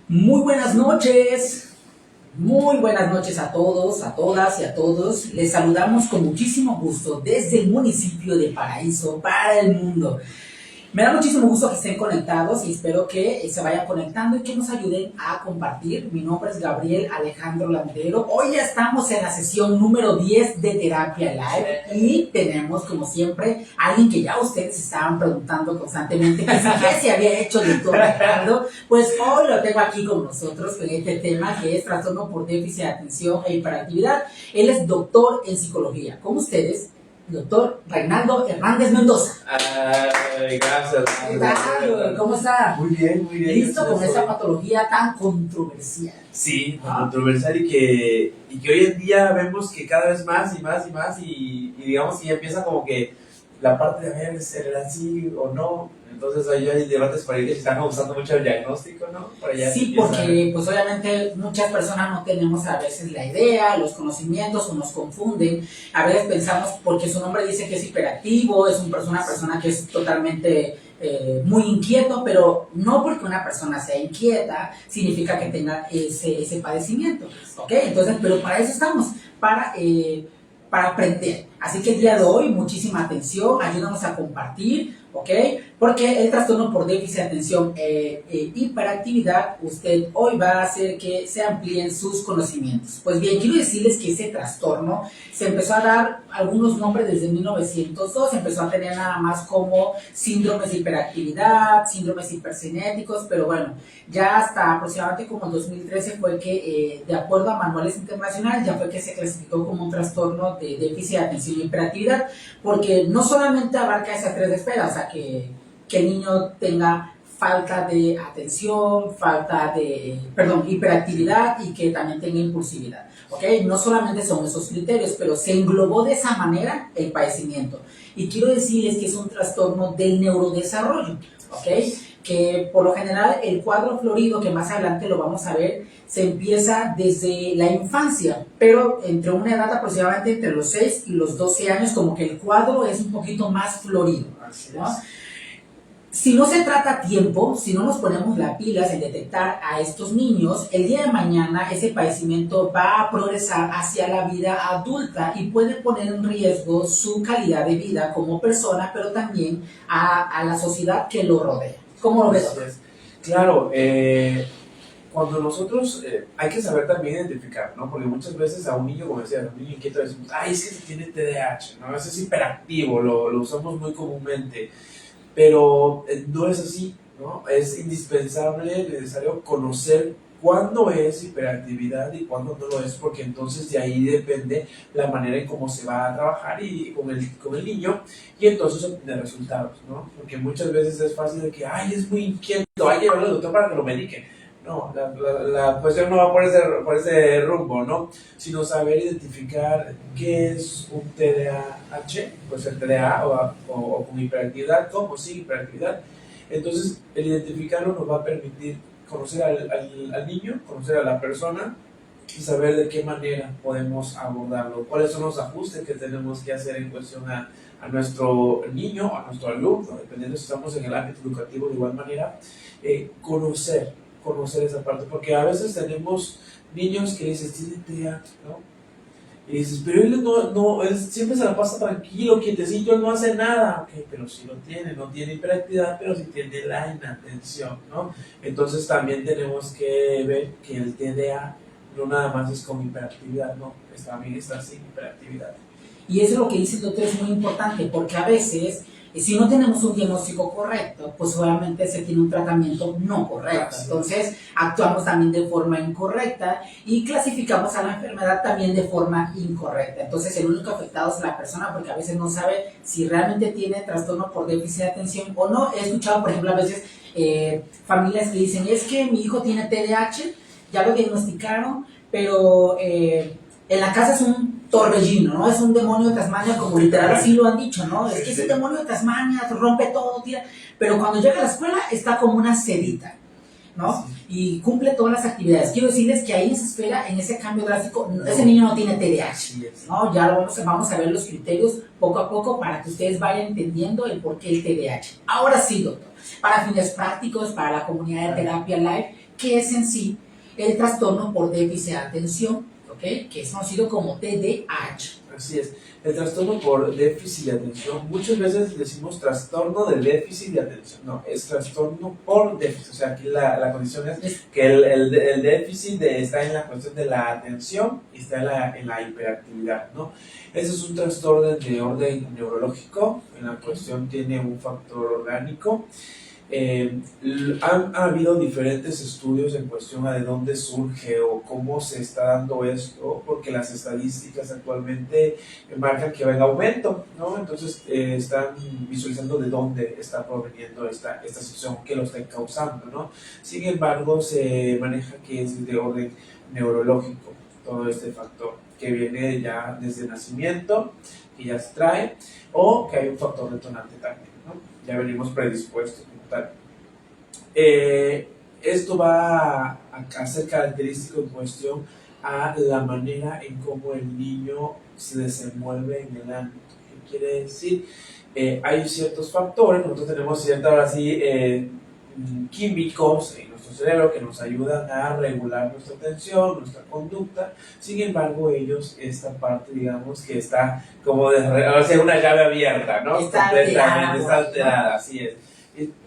Muy buenas noches a todos, a todas y a todos. Les saludamos con muchísimo gusto desde el municipio de Paraíso para el mundo. Me da muchísimo gusto que estén conectados y espero que se vayan conectando y que nos ayuden a compartir. Mi nombre es Gabriel Alejandro Landero. Hoy ya estamos en la sesión número 10 de Terapia Live y tenemos, como siempre, a alguien que ya ustedes estaban preguntando constantemente que si se había hecho el doctor Alejandro. Pues hoy lo tengo aquí con nosotros con este tema que es trastorno por déficit de atención e hiperactividad. Él es doctor en psicología. Con ustedes, doctor Reinaldo Hernández Mendoza. Gracias. ¿Qué tal? ¿Cómo está? Muy bien. ¿Listo con esta patología tan controversial? Sí, controversial y que hoy en día vemos que cada vez más y digamos y empieza como que la parte de ver ser así o no. Entonces hay debates por ahí que se están usando mucho el diagnóstico, ¿no? Sí, porque pues obviamente muchas personas no tenemos a veces la idea, los conocimientos o nos confunden. A veces pensamos porque su nombre dice que es hiperactivo, es una persona que es totalmente muy inquieto, pero no porque una persona sea inquieta significa que tenga ese padecimiento, ¿ok? Entonces, pero para eso estamos, para aprender. Así que el día de hoy, muchísima atención, ayúdanos a compartir, ¿ok? Porque el trastorno por déficit de atención e hiperactividad, usted hoy va a hacer que se amplíen sus conocimientos. Pues bien, quiero decirles que ese trastorno se empezó a dar algunos nombres desde 1902, empezó a tener nada más como síndromes de hiperactividad, síndromes hipercinéticos, pero bueno, ya hasta aproximadamente como en 2013 fue que, de acuerdo a manuales internacionales, ya fue que se clasificó como un trastorno de déficit de atención y hiperactividad, porque no solamente abarca esas tres esferas, o sea, que el niño tenga falta de atención, hiperactividad y que también tenga impulsividad, ¿ok? No solamente son esos criterios, pero se englobó de esa manera el padecimiento. Y quiero decirles que es un trastorno del neurodesarrollo, ¿ok? Que por lo general el cuadro florido, que más adelante lo vamos a ver, se empieza desde la infancia, pero entre una edad aproximadamente entre los 6 y los 12 años, como que el cuadro es un poquito más florido, ¿no? Si no se trata a tiempo, si no nos ponemos las pilas en detectar a estos niños, el día de mañana ese padecimiento va a progresar hacia la vida adulta y puede poner en riesgo su calidad de vida como persona, pero también a la sociedad que lo rodea. ¿Cómo lo ves? Claro, cuando nosotros hay que saber también identificar, ¿no? Porque muchas veces a un niño, como decía, a un niño inquieto decimos, ay, es que tiene TDAH, ¿no? Ese es hiperactivo, lo usamos muy comúnmente. Pero no es así, ¿no? Es indispensable, necesario conocer cuándo es hiperactividad y cuándo no lo es, porque entonces de ahí depende la manera en cómo se va a trabajar y con el niño y entonces obtener resultados, ¿no? Porque muchas veces es fácil de que, ay, es muy inquieto, hay que llevarlo al doctor para que lo medique. No, la cuestión no va por ese rumbo, ¿no? Sino saber identificar qué es un TDAH, pues el TDA o con hiperactividad, como sí, hiperactividad. Entonces, el identificarlo nos va a permitir conocer al niño, conocer a la persona y saber de qué manera podemos abordarlo, cuáles son los ajustes que tenemos que hacer en cuestión a nuestro niño, a nuestro alumno, dependiendo si estamos en el ámbito educativo de igual manera, conocer esa parte, porque a veces tenemos niños que dices, tiene TEA, ¿no? Y dices, pero él siempre se la pasa tranquilo, quietecito, él no hace nada. Ok, pero sí lo tiene, no tiene hiperactividad, pero sí tiene la inatención, ¿no? Entonces también tenemos que ver que el TDA no nada más es con hiperactividad, no, también está sin hiperactividad. Y eso es lo que dice el doctor, es muy importante, porque a veces, si no tenemos un diagnóstico correcto, pues obviamente se tiene un tratamiento no correcto. Entonces, actuamos también de forma incorrecta y clasificamos a la enfermedad también de forma incorrecta. Entonces, el único afectado es la persona, porque a veces no sabe si realmente tiene trastorno por déficit de atención o no. He escuchado, por ejemplo, a veces familias que dicen, es que mi hijo tiene TDAH, ya lo diagnosticaron, pero en la casa es un torbellino, ¿no? Es un demonio de Tasmania, como literal así lo han dicho, ¿no? Es que es un demonio de Tasmania, rompe todo, tira. Pero cuando llega a la escuela está como una sedita. ¿no? Y cumple todas las actividades. Quiero decirles que ahí en esa esfera, en ese cambio drástico, ese niño no tiene TDAH, ¿no? Ya vamos a ver los criterios poco a poco para que ustedes vayan entendiendo el por qué el TDAH. Ahora sí, doctor, para fines prácticos, para la comunidad de Terapia Live, ¿qué es en sí el trastorno por déficit de atención? ¿Okay? Que es conocido como TDAH. Así es, el trastorno por déficit de atención, muchas veces decimos trastorno de déficit de atención, no, es trastorno por déficit, o sea, aquí la condición es que el déficit está en la cuestión de la atención y está en la hiperactividad, ¿no? Ese es un trastorno de orden neurológico, en la cuestión tiene un factor orgánico. Ha habido diferentes estudios en cuestión a de dónde surge o cómo se está dando esto, porque las estadísticas actualmente marcan que va en aumento, ¿no? Entonces están visualizando de dónde está proveniendo esta situación, qué lo está causando, ¿no? Sin embargo, se maneja que es de orden neurológico todo este factor, que viene ya desde nacimiento, que ya se trae, o que hay un factor detonante también, ¿no? Ya venimos predispuestos. Esto va a ser característico en cuestión a la manera en cómo el niño se desenvuelve en el ámbito. ¿Qué quiere decir? Hay ciertos factores, nosotros tenemos ciertos, ahora sí, químicos en nuestro cerebro que nos ayudan a regular nuestra atención, nuestra conducta. Sin embargo, esta parte, digamos, que está como o sea, una llave abierta, ¿no? Está alterada, así es.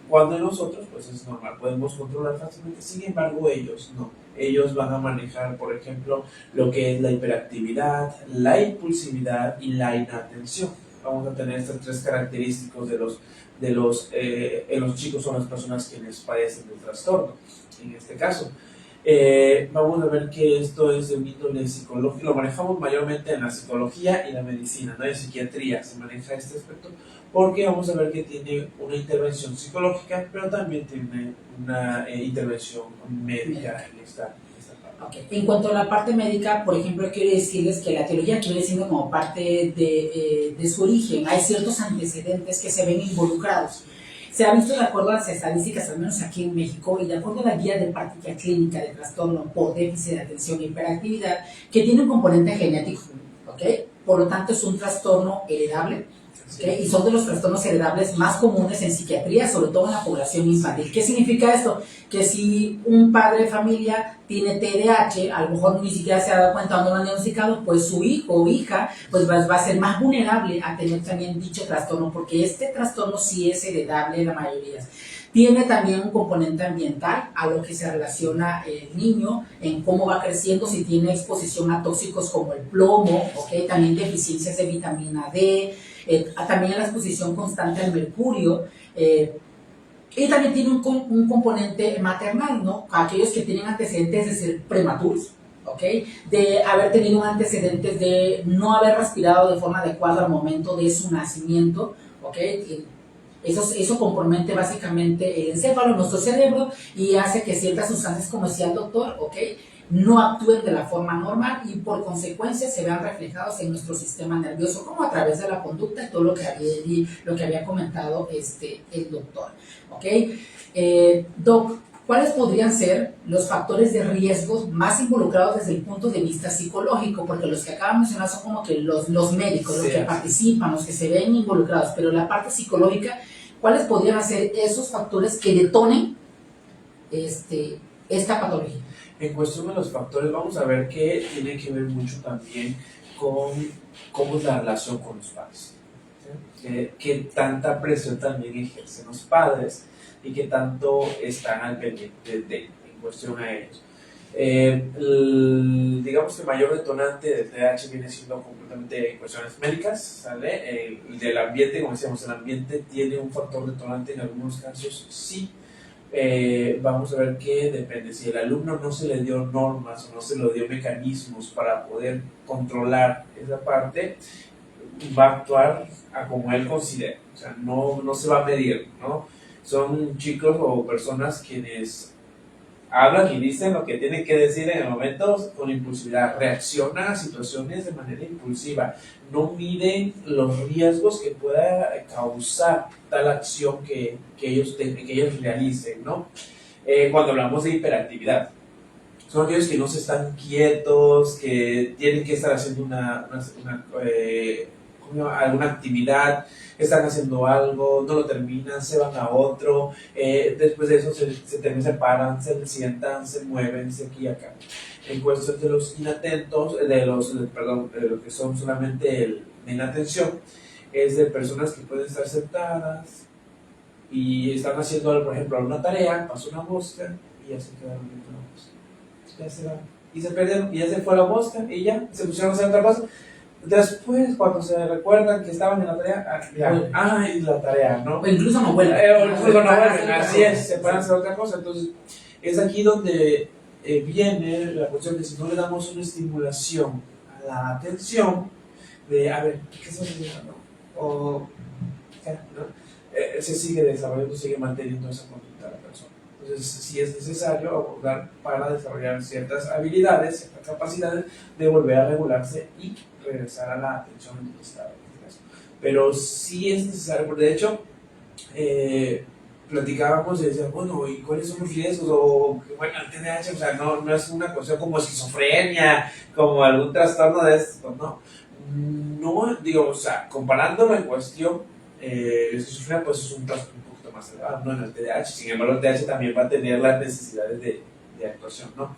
Cuando nosotros, pues es normal, podemos controlar fácilmente, sin embargo ellos no. Ellos van a manejar, por ejemplo, lo que es la hiperactividad, la impulsividad y la inatención. Vamos a tener estas tres características en los chicos o las personas quienes padecen del trastorno, en este caso. Vamos a ver que esto es de un índole psicológico, lo manejamos mayormente en la psicología y la medicina, no en psiquiatría se maneja este aspecto, porque vamos a ver que tiene una intervención psicológica, pero también tiene una intervención médica en esta parte. Okay. En cuanto a la parte médica, por ejemplo, quiero decirles que la teoría que viene siendo como parte de su origen, hay ciertos antecedentes que se ven involucrados. Se ha visto de acuerdo a las estadísticas, al menos aquí en México, y de acuerdo a la guía de práctica clínica de trastorno por déficit de atención e hiperactividad, que tiene un componente genético, ¿okay? Por lo tanto es un trastorno heredable, ¿okay? Y son de los trastornos heredables más comunes en psiquiatría, sobre todo en la población infantil. ¿Qué significa esto? Que si un padre de familia tiene TDAH, a lo mejor ni siquiera se ha dado cuenta o no lo han diagnosticado, pues su hijo o hija pues va a ser más vulnerable a tener también dicho trastorno, porque este trastorno sí es heredable en la mayoría. Tiene también un componente ambiental a lo que se relaciona el niño, en cómo va creciendo, si tiene exposición a tóxicos como el plomo, ¿okay? También deficiencias de vitamina D, también la exposición constante al mercurio, y también tiene un componente maternal, ¿no? Aquellos que tienen antecedentes de ser prematuros, ¿ok? De haber tenido antecedentes de no haber respirado de forma adecuada al momento de su nacimiento, ¿ok? Eso compromete básicamente el encéfalo, nuestro cerebro, y hace que ciertas sustancias, como decía el doctor, ¿ok?, no actúen de la forma normal y por consecuencia se vean reflejados en nuestro sistema nervioso, como a través de la conducta y todo lo que había comentado el doctor. ¿Okay? Doc, ¿cuáles podrían ser los factores de riesgo más involucrados desde el punto de vista psicológico? Porque los que acabo de mencionar son como que los médicos, los que participan, los que se ven involucrados, pero la parte psicológica, ¿cuáles podrían ser esos factores que detonen esta patología? En cuestión de los factores, vamos a ver que tiene que ver mucho también con cómo es la relación con los padres. ¿Sí? ¿Qué tanta presión también ejercen los padres y qué tanto están al pendiente en cuestión a ellos? Digamos que el mayor detonante del TDAH viene siendo completamente en cuestiones médicas, ¿sale? Del ambiente, como decíamos, el ambiente tiene un factor detonante en algunos casos, sí. Vamos a ver que depende, si el alumno no se le dio normas o no se le dio mecanismos para poder controlar esa parte, va a actuar a como él considere, o sea, no se va a medir, ¿no? Son chicos o personas quienes hablan y dicen lo que tienen que decir en el momento con impulsividad, reaccionan a situaciones de manera impulsiva, no miden los riesgos que pueda causar tal acción que ellos realicen, ¿no? cuando hablamos de hiperactividad. Son aquellos que no se están quietos, que tienen que estar haciendo alguna actividad, están haciendo algo, no lo terminan, se van a otro, después de eso se paran, se sientan, se mueven, se aquí y acá. En cuestión de los inatentos, de los que son solamente la inatención, es de personas que pueden estar sentadas y están haciendo, por ejemplo, alguna tarea, pasó una mosca y ya se quedaron viendo la mosca. Ya se van. Y se perdieron, y ya se fue la mosca y ya se pusieron a hacer otra cosa. Después, cuando se recuerdan que estaban en la tarea, y la tarea, ¿no? O incluso no vuelven. Así es, se pueden hacer otra cosa. Entonces, es aquí donde viene la cuestión de si no le damos una estimulación a la atención, de, a ver, ¿qué se haciendo? O, ¿no? Se sigue desarrollando, sigue manteniendo esa conducta de la persona. Entonces, sí es necesario abordar para desarrollar ciertas habilidades, ciertas capacidades de volver a regularse y regresar a la atención en el estado. Pero sí es necesario, porque de hecho, platicábamos y decíamos, bueno, ¿y cuáles son los riesgos? O, bueno, el TDAH, o sea, no es una cuestión como esquizofrenia, como algún trastorno de esto, no. No, digo, o sea, comparándolo en cuestión, esquizofrenia, pues es un trastorno un poquito más elevado, ¿no? En el TDAH, sin embargo, el TDAH también va a tener las necesidades de actuación, ¿no?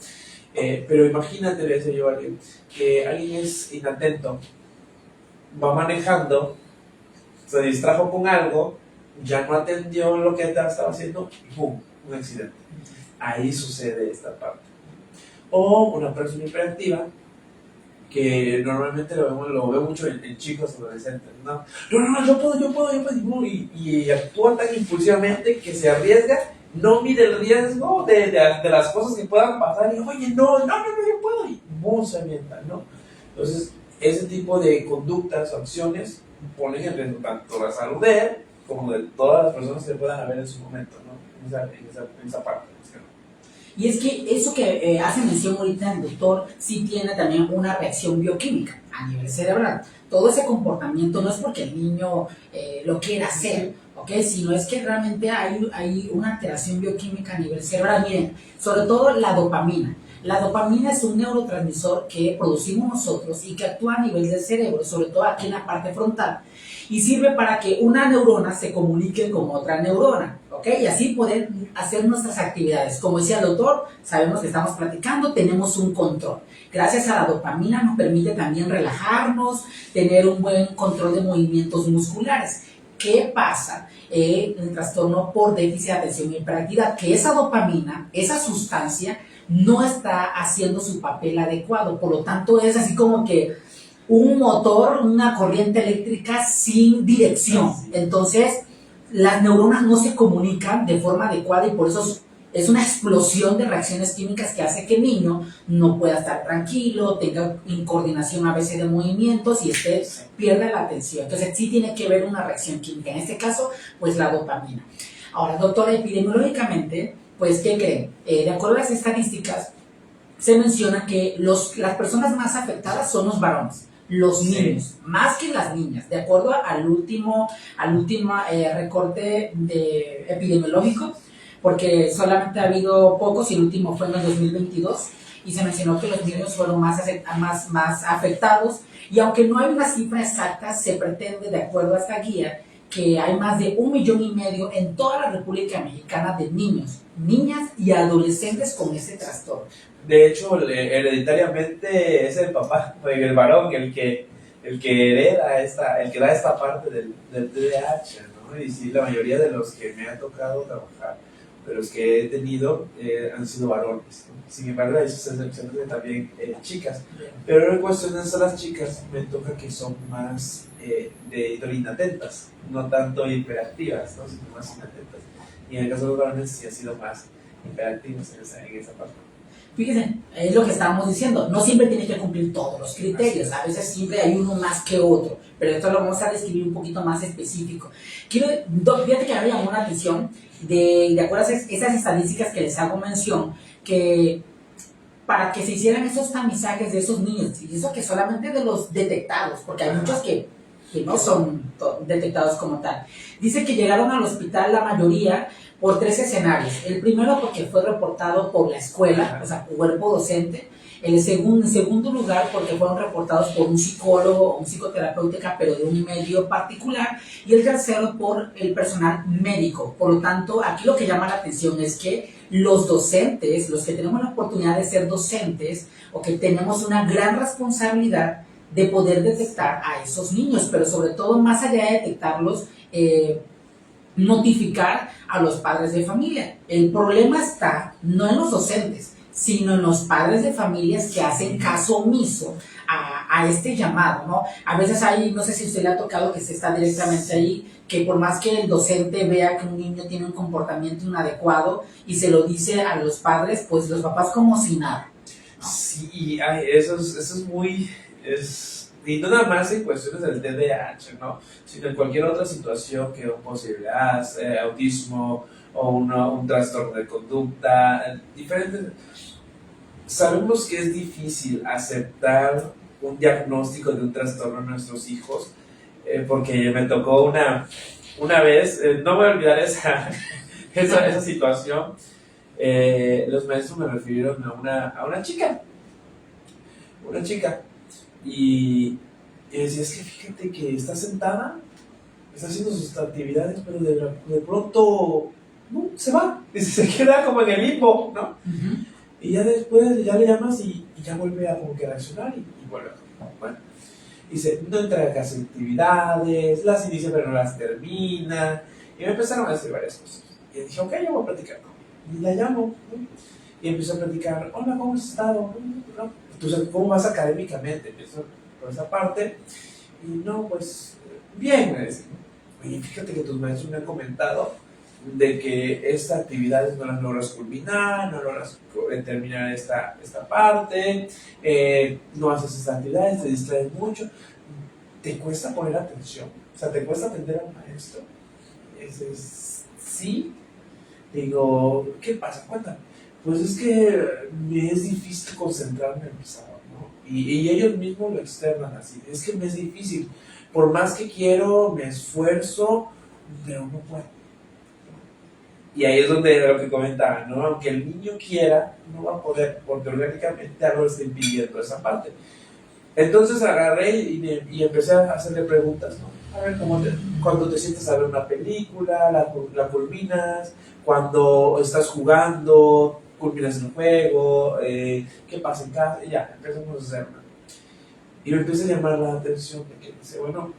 Pero imagínate, le decía yo a alguien, que alguien es inatento, va manejando, se distrajo con algo, ya no atendió lo que estaba haciendo y ¡pum! Un accidente. Ahí sucede esta parte. O una persona hiperactiva, que normalmente lo veo mucho en chicos adolescentes, ¿no? No, yo puedo, y actúa tan impulsivamente que se arriesga, no mide el riesgo de las cosas que puedan pasar, y oye, no, yo puedo, y ¡bum! Se avienta, ¿no? Entonces, ese tipo de conductas o acciones ponen en riesgo tanto la salud de él como de todas las personas que puedan haber en su momento, ¿no? En esa parte. Y es que eso que hace mención ahorita el doctor sí tiene también una reacción bioquímica a nivel cerebral. Todo ese comportamiento no es porque el niño lo quiera hacer, ¿ok? Sino es que realmente hay una alteración bioquímica a nivel cerebral. Miren, sobre todo la dopamina. La dopamina es un neurotransmisor que producimos nosotros y que actúa a nivel del cerebro, sobre todo aquí en la parte frontal, y sirve para que una neurona se comunique con otra neurona, ¿ok? Y así poder hacer nuestras actividades. Como decía el doctor, sabemos que estamos platicando, tenemos un control. Gracias a la dopamina nos permite también relajarnos, tener un buen control de movimientos musculares. ¿Qué pasa en el trastorno por déficit de atención y hiperactividad? Que esa dopamina, esa sustancia, no está haciendo su papel adecuado. Por lo tanto, es así como que un motor, una corriente eléctrica sin dirección. Entonces, las neuronas no se comunican de forma adecuada y por eso es una explosión de reacciones químicas que hace que el niño no pueda estar tranquilo, tenga incoordinación a veces de movimientos y pierda la atención. Entonces, sí tiene que haber una reacción química. En este caso, pues la dopamina. Ahora, doctora, epidemiológicamente, pues, ¿qué creen? De acuerdo a las estadísticas, se menciona que las personas más afectadas son los varones. Los niños, más que las niñas, de acuerdo al último recorte epidemiológico, porque solamente ha habido pocos y el último fue en el 2022 y se mencionó que los niños fueron más afectados, y aunque no hay una cifra exacta, se pretende, de acuerdo a esta guía, que hay más de 1,5 millones en toda la República Mexicana de niños, niñas y adolescentes con ese trastorno. De hecho, hereditariamente es el papá, el varón, el que hereda el que da esta parte del TDAH, ¿no? Y sí, la mayoría de los que me ha tocado trabajar, de los que he tenido, han sido varones, ¿no? Sin embargo, hay sus excepciones de también chicas. Pero en cuestión de las chicas, me toca que son más inatentas, no tanto hiperactivas, ¿no? Sino más inatentas. Y en el caso de los varones, sí ha sido más hiperactivos en esa parte. Fíjense, es lo que estábamos diciendo, no siempre tienes que cumplir todos los criterios, a veces siempre hay uno más que otro, pero esto lo vamos a describir un poquito más específico. Fíjate que me llamó la atención, de acuerdo a esas estadísticas que les hago mención, que para que se hicieran esos tamizajes de esos niños, y eso que solamente de los detectados, porque hay muchos que no son detectados como tal. Dice que llegaron al hospital la mayoría por 3 escenarios. El primero porque fue reportado por la escuela, o sea, cuerpo docente. En segundo lugar, porque fueron reportados por un psicólogo o un psicoterapeuta, pero de un medio particular. Y el tercero, por el personal médico. Por lo tanto, aquí lo que llama la atención es que los docentes, los que tenemos la oportunidad de ser docentes, o que tenemos una gran responsabilidad de poder detectar a esos niños, pero sobre todo, más allá de detectarlos, notificar a los padres de familia. El problema está no en los docentes, sino en los padres de familias que hacen caso omiso a este llamado, ¿no? A veces hay, no sé si a usted le ha tocado que se está directamente ahí, que por más que el docente vea que un niño tiene un comportamiento inadecuado y se lo dice a los padres, pues los papás como si nada, ¿no? Sí, y eso es muy... y no nada más en cuestiones del TDAH, ¿no? Sino en cualquier otra situación que un posible autismo o un trastorno de conducta, diferentes. Sabemos que es difícil aceptar un diagnóstico de un trastorno en nuestros hijos, porque me tocó una vez, no me voy a olvidar esa situación. Los maestros me refirieron a una chica, y decía, es que fíjate que está sentada, está haciendo sus actividades, pero de pronto no, se va, y se queda como en el limbo, ¿no? Uh-huh. Y ya después ya le llamas y ya vuelve a como que reaccionar y vuelve. Bueno, dice, no entra a hacer actividades, las inicia pero no las termina, y me empezaron a decir varias cosas. Y dije, ok, yo voy a platicar con ella. Y la llamo, ¿no? Y empiezo a platicar, hola, ¿cómo has estado? ¿No? Entonces, ¿cómo vas académicamente? Empiezo por esa parte, y no, pues, bien, me decía. Oye, fíjate que tus maestros me han comentado de que estas actividades no las logras culminar, no logras terminar esta parte, no haces estas actividades, te distraes mucho, te cuesta poner atención, o sea, te cuesta atender al maestro. Sí, digo, ¿qué pasa? Cuéntame. Pues es que me es difícil concentrarme en el sábado, ¿no? Y ellos mismos lo externan así, es que me es difícil, por más que quiero, me esfuerzo, pero no puedo. Y ahí es donde lo que comentaba, ¿no? Aunque el niño quiera, no va a poder, porque orgánicamente algo le está impidiendo esa parte. Entonces agarré y empecé a hacerle preguntas, ¿no? A ver, cuando te sientes a ver una película, la culminas, cuando estás jugando, culminas el juego, qué pasa en casa, y ya, empezamos a hacer una. Y me empieza a llamar la atención, porque dice, bueno,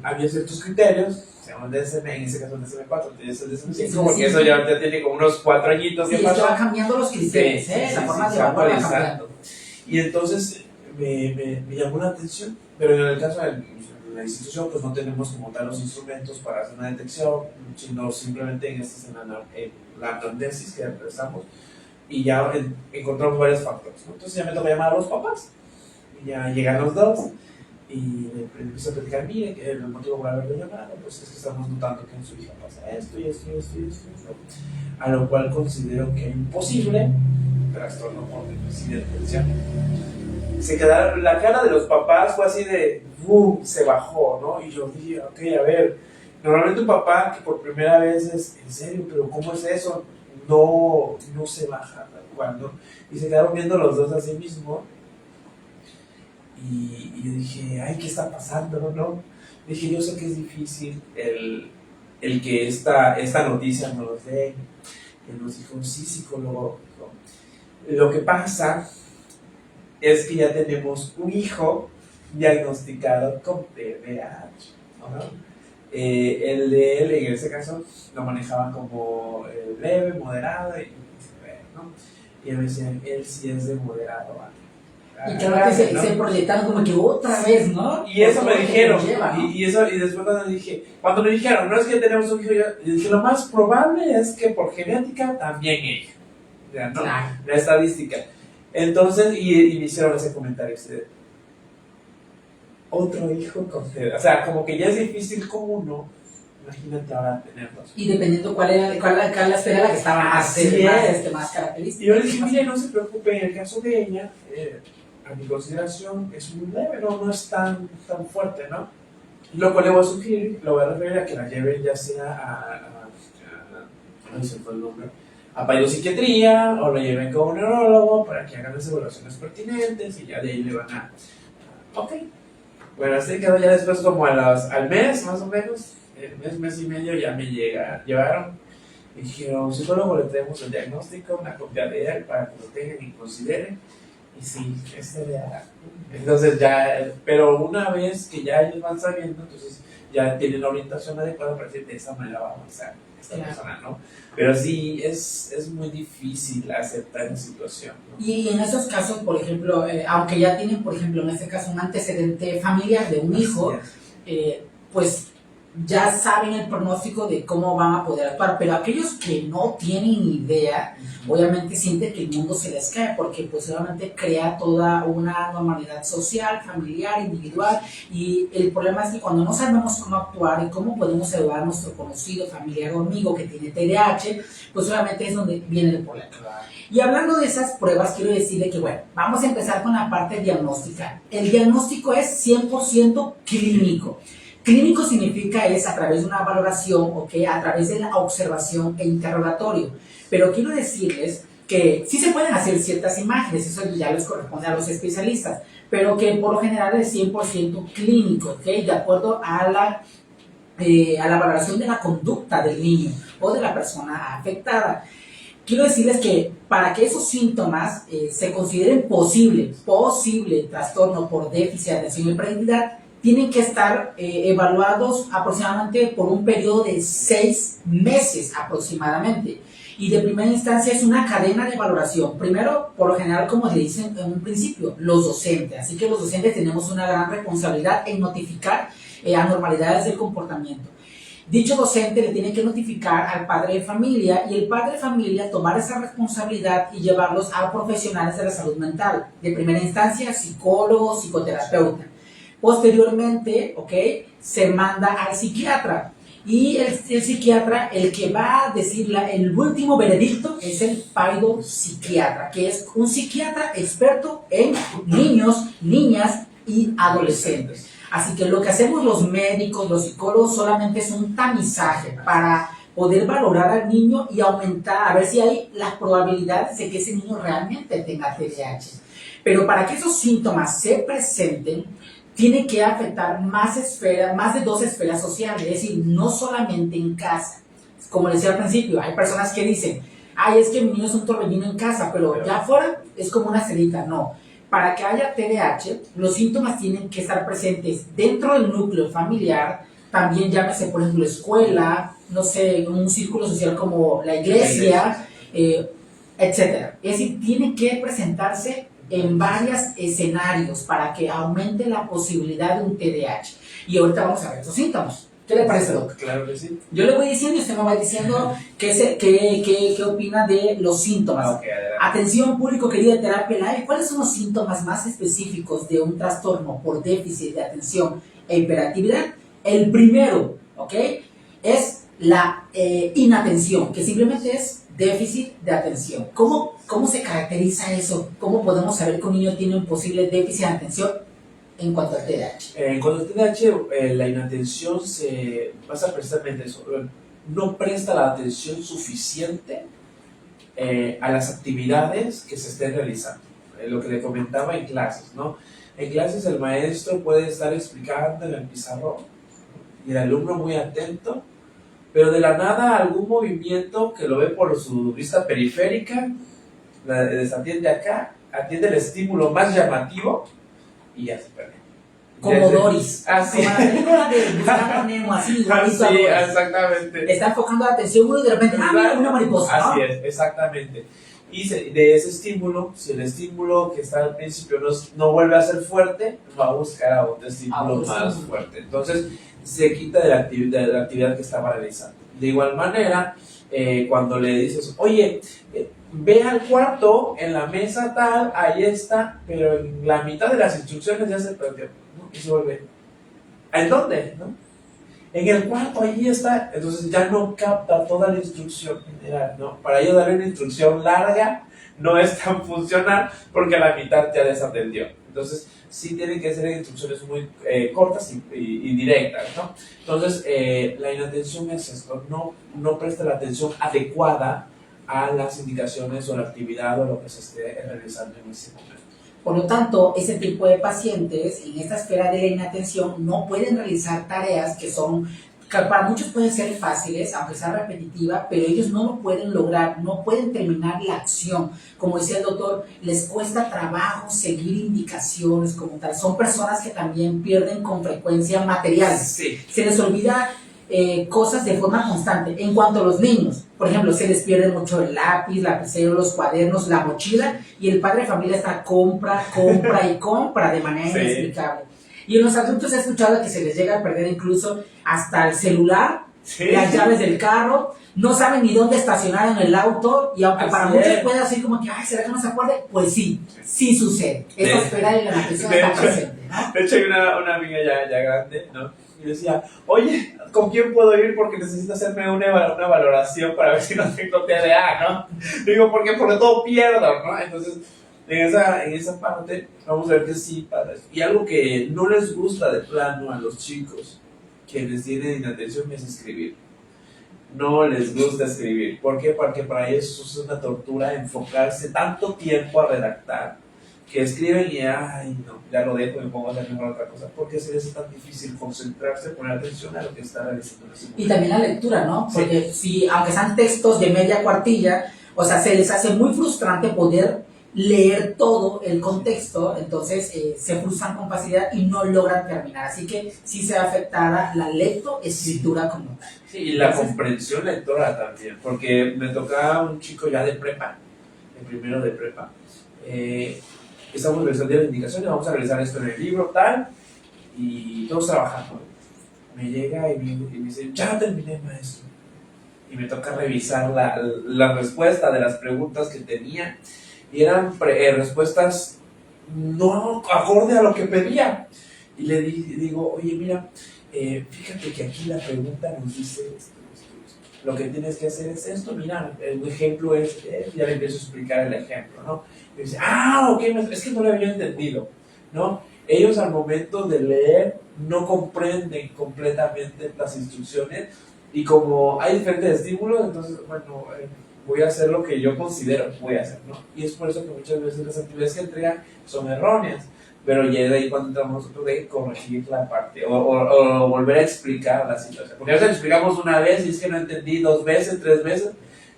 había ciertos criterios, se llaman DSM, en ese caso el DSM-4, tienes el DSM-5, porque eso ya tiene como unos 4 añitos. Sí, es que van cambiando los criterios, la forma de evaluar va cambiando. Y entonces me llamó la atención, pero en el caso de la institución, pues no tenemos como tal los instrumentos para hacer una detección, sino simplemente en la anamnesis que empezamos, y ya encontramos varios factores, ¿no? Entonces ya me toca llamar a los papás, y ya llegan los dos, y le empiezo a platicar, mire, que el motivo por haberlo llamado, pues es que estamos notando que en su hija pasa esto y esto y esto y esto, a lo cual considero que es imposible trastorno por déficit de atención. Se quedaron, la cara de los papás fue así de boom, se bajó, ¿no? Y yo dije, ok, a ver, normalmente un papá que por primera vez es, en serio, pero ¿cómo es eso? No se baja tal cual, ¿no? Y se quedaron viendo los dos así mismo. Y yo dije, ay, ¿qué está pasando, no? Dije, yo sé que es difícil el que esta noticia nos dé. Y nos dijo, sí, psicólogo. Lo que pasa es que ya tenemos un hijo diagnosticado con TDAH, ¿no? El de él, en ese caso, lo manejaban como leve, moderado y severo, ¿no? Y me decían, él sí es de moderado a... Y creo que se proyectaron como que otra vez, ¿no? Y eso me dijeron, lleva, ¿no? y después cuando me dijeron, no es que tenemos un hijo, yo dije, lo más probable es que por genética también ella, ¿ya, no? Claro. La estadística. Entonces, y me hicieron ese comentario, otro hijo con TDAH, o sea, como que ya es difícil con uno, imagínate ahora tenerlos. Y dependiendo cuál era la esfera la que estaba más característica. Y yo le dije, mire, no se preocupe, en el caso de ella, a mi consideración es muy leve, no es tan fuerte, ¿no? Lo cual le voy a sugerir, lo voy a referir a que la lleven ya sea no se fue el nombre, a psiquiatría o lo lleven con un neurólogo para que hagan las evaluaciones pertinentes y ya de ahí le van a... Ok. Bueno, así quedó ya después como al mes, más o menos, mes y medio ya me llevaron y dijeron, psicólogo, le traemos el diagnóstico, una copia de él para que lo tengan y consideren. Y sí, es TDAH. Entonces ya, pero una vez que ya ellos van sabiendo, entonces ya tienen la orientación adecuada para decir de esa manera va a avanzar esta persona, ¿no? Pero sí, es muy difícil aceptar la situación, ¿no? Y en esos casos, por ejemplo, aunque ya tienen, por ejemplo, en este caso un antecedente familiar de un hijo, pues ya saben el pronóstico de cómo van a poder actuar, pero aquellos que no tienen idea, obviamente sienten que el mundo se les cae, porque pues obviamente crea toda una normalidad social, familiar, individual, y el problema es que cuando no sabemos cómo actuar y cómo podemos ayudar a nuestro conocido, familiar o amigo que tiene TDAH, pues obviamente es donde viene el problema. Y hablando de esas pruebas, quiero decirle que, bueno, vamos a empezar con la parte diagnóstica. El diagnóstico es 100% clínico. Clínico significa es a través de una valoración, ¿ok? A través de la observación e interrogatorio. Pero quiero decirles que sí se pueden hacer ciertas imágenes, eso ya les corresponde a los especialistas, pero que por lo general es 100% clínico, ¿ok? De acuerdo a la valoración de la conducta del niño o de la persona afectada. Quiero decirles que para que esos síntomas se consideren posible trastorno por déficit de atención y hiperactividad, tienen que estar evaluados aproximadamente por un periodo de 6 meses aproximadamente. Y de primera instancia es una cadena de valoración. Primero, por lo general, como le dicen en un principio, los docentes. Así que los docentes tenemos una gran responsabilidad en notificar anormalidades del comportamiento. Dicho docente le tiene que notificar al padre de familia y el padre de familia tomar esa responsabilidad y llevarlos a profesionales de la salud mental. De primera instancia, psicólogo, psicoterapeuta. Posteriormente, ¿ok? Se manda al psiquiatra. Y el psiquiatra, el que va a decir el último veredicto, es el psiquiatra, que es un psiquiatra experto en niños, niñas y adolescentes. Así que lo que hacemos los médicos, los psicólogos, solamente es un tamizaje para poder valorar al niño y aumentar, a ver si hay las probabilidades de que ese niño realmente tenga TDAH. Pero para que esos síntomas se presenten, tiene que afectar más de 2 esferas sociales, es decir, no solamente en casa. Como les decía al principio, hay personas que dicen, ay, es que mi niño es un torbellino en casa, pero ya afuera es como una cerita. No, para que haya TDAH, los síntomas tienen que estar presentes dentro del núcleo familiar, también llámese, por ejemplo, escuela, no sé, un círculo social como la iglesia, etc. Es decir, tiene que presentarse en varios escenarios para que aumente la posibilidad de un TDAH. Y ahorita vamos a ver estos síntomas. ¿Qué le parece, Doc? Claro que sí. Yo le voy diciendo y usted me va diciendo qué opina de los síntomas. Okay, atención, público querido de Terapia Live, ¿cuáles son los síntomas más específicos de un trastorno por déficit de atención e hiperactividad? El primero, ¿ok? Es la inatención, que simplemente es déficit de atención. ¿Cómo se caracteriza eso? ¿Cómo podemos saber que un niño tiene un posible déficit de atención en cuanto al TDAH? En cuanto al TDAH, la inatención se basa precisamente en eso. No presta la atención suficiente a las actividades que se estén realizando. Lo que le comentaba en clases, ¿no? En clases el maestro puede estar explicando en el pizarrón y el alumno muy atento, pero de la nada algún movimiento que lo ve por su vista periférica, desatiende acá, atiende el estímulo más llamativo y ya se pierde. Como Doris, así. Como la película de Buscando a Nemo, así igualito. Sí, exactamente. Está enfocando la atención uno y de repente, mira, una mariposa, ¿no? Así es, exactamente. Y de ese estímulo, si el estímulo que está al principio no vuelve a ser fuerte, va a buscar a otro estímulo más fuerte. Entonces, se quita de la actividad que estaba realizando. De igual manera, cuando le dices, oye, ve al cuarto, en la mesa tal, ahí está, pero en la mitad de las instrucciones ya se perdió, ¿no? Y se vuelve, ¿en dónde? ¿No? En el cuarto, allí está. Entonces ya no capta toda la instrucción general, ¿no? Para ello darle una instrucción larga no es tan funcional porque a la mitad ya desatendió. Entonces sí tienen que ser instrucciones muy cortas y directas, ¿no? Entonces, la inatención es esto, no presta la atención adecuada a las indicaciones o la actividad o lo que se esté realizando en ese momento. Por lo tanto, ese tipo de pacientes en esta esfera de la inatención no pueden realizar tareas que para muchos pueden ser fáciles, aunque sea repetitiva, pero ellos no lo pueden lograr, no pueden terminar la acción. Como decía el doctor, les cuesta trabajo seguir indicaciones como tal. Son personas que también pierden con frecuencia materiales. Sí. Se les olvida cosas de forma constante. En cuanto a los niños, por ejemplo, se les pierde mucho el lápiz, lapicero, los cuadernos, la mochila, y el padre de familia está compra y compra de manera inexplicable. Y en los adultos he escuchado que se les llega a perder incluso hasta el celular, las llaves del carro, no saben ni dónde estacionar en el auto, y aunque para muchos puede decir como que, ay, ¿será que no se acuerde? Pues sí sucede. Esa esfera de la inatención está presente, ¿no? De hecho, hay una amiga ya grande, ¿no? Y decía, oye, ¿con quién puedo ir? Porque necesito hacerme una valoración para ver si no tengo TDA, ¿no? Digo, porque por todo pierdo, ¿no? Entonces, en esa parte, vamos a ver que sí, padres. Y algo que no les gusta de plano a los chicos que les tienen inatención es escribir. No les gusta escribir. ¿Por qué? Porque para ellos es una tortura enfocarse tanto tiempo a redactar que escriben y, ay, no, ya lo dejo y me pongo a hacer mejor otra cosa, porque se les es tan difícil concentrarse, poner atención a lo que está realizando en ese momento. Y también la lectura, ¿no? Porque si, aunque sean textos de media cuartilla, o sea, se les hace muy frustrante poder leer todo el contexto, entonces se frustran con facilidad y no logran terminar, así que sí se va a afectar la lectoescritura como tal. Sí, y la comprensión lectora también, porque me tocaba un chico ya de prepa, el primero de prepa, estamos realizando las indicaciones, vamos a realizar esto en el libro, tal, y todos trabajando. Me llega y me dice, ya terminé, maestro. Y me toca revisar la respuesta de las preguntas que tenía, y eran respuestas no acorde a lo que pedía. Y le digo, oye, mira, fíjate que aquí la pregunta nos dice esto. Lo que tienes que hacer es esto, mira, el ejemplo es, ya le empiezo a explicar el ejemplo, ¿no? Y dice, ok, es que no lo había entendido, ¿no? Ellos al momento de leer no comprenden completamente las instrucciones, y como hay diferentes estímulos, entonces, bueno, voy a hacer lo que yo considero que voy a hacer, ¿no? Y es por eso que muchas veces las actividades que entregan son erróneas, pero ya de ahí cuando entramos nosotros de corregir la parte o volver a explicar la situación, porque a veces explicamos una vez y es que no entendí 2 veces, 3 veces,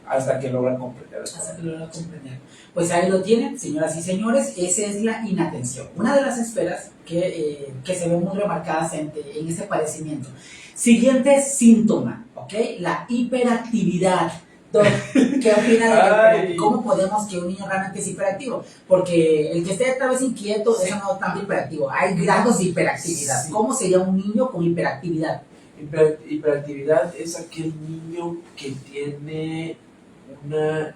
hasta que logran comprender. Pues ahí lo tienen, señoras y señores, esa es la inatención, una de las esferas que se ven muy remarcadas en este padecimiento. Siguiente síntoma, ¿ok? La hiperactividad. ¿Qué opina de cómo podemos que un niño realmente es hiperactivo? Porque el que esté tal vez inquieto, eso no es tanto hiperactivo. Hay grados de hiperactividad. Sí. ¿Cómo sería un niño con hiperactividad? Hiperactividad es aquel niño que tiene una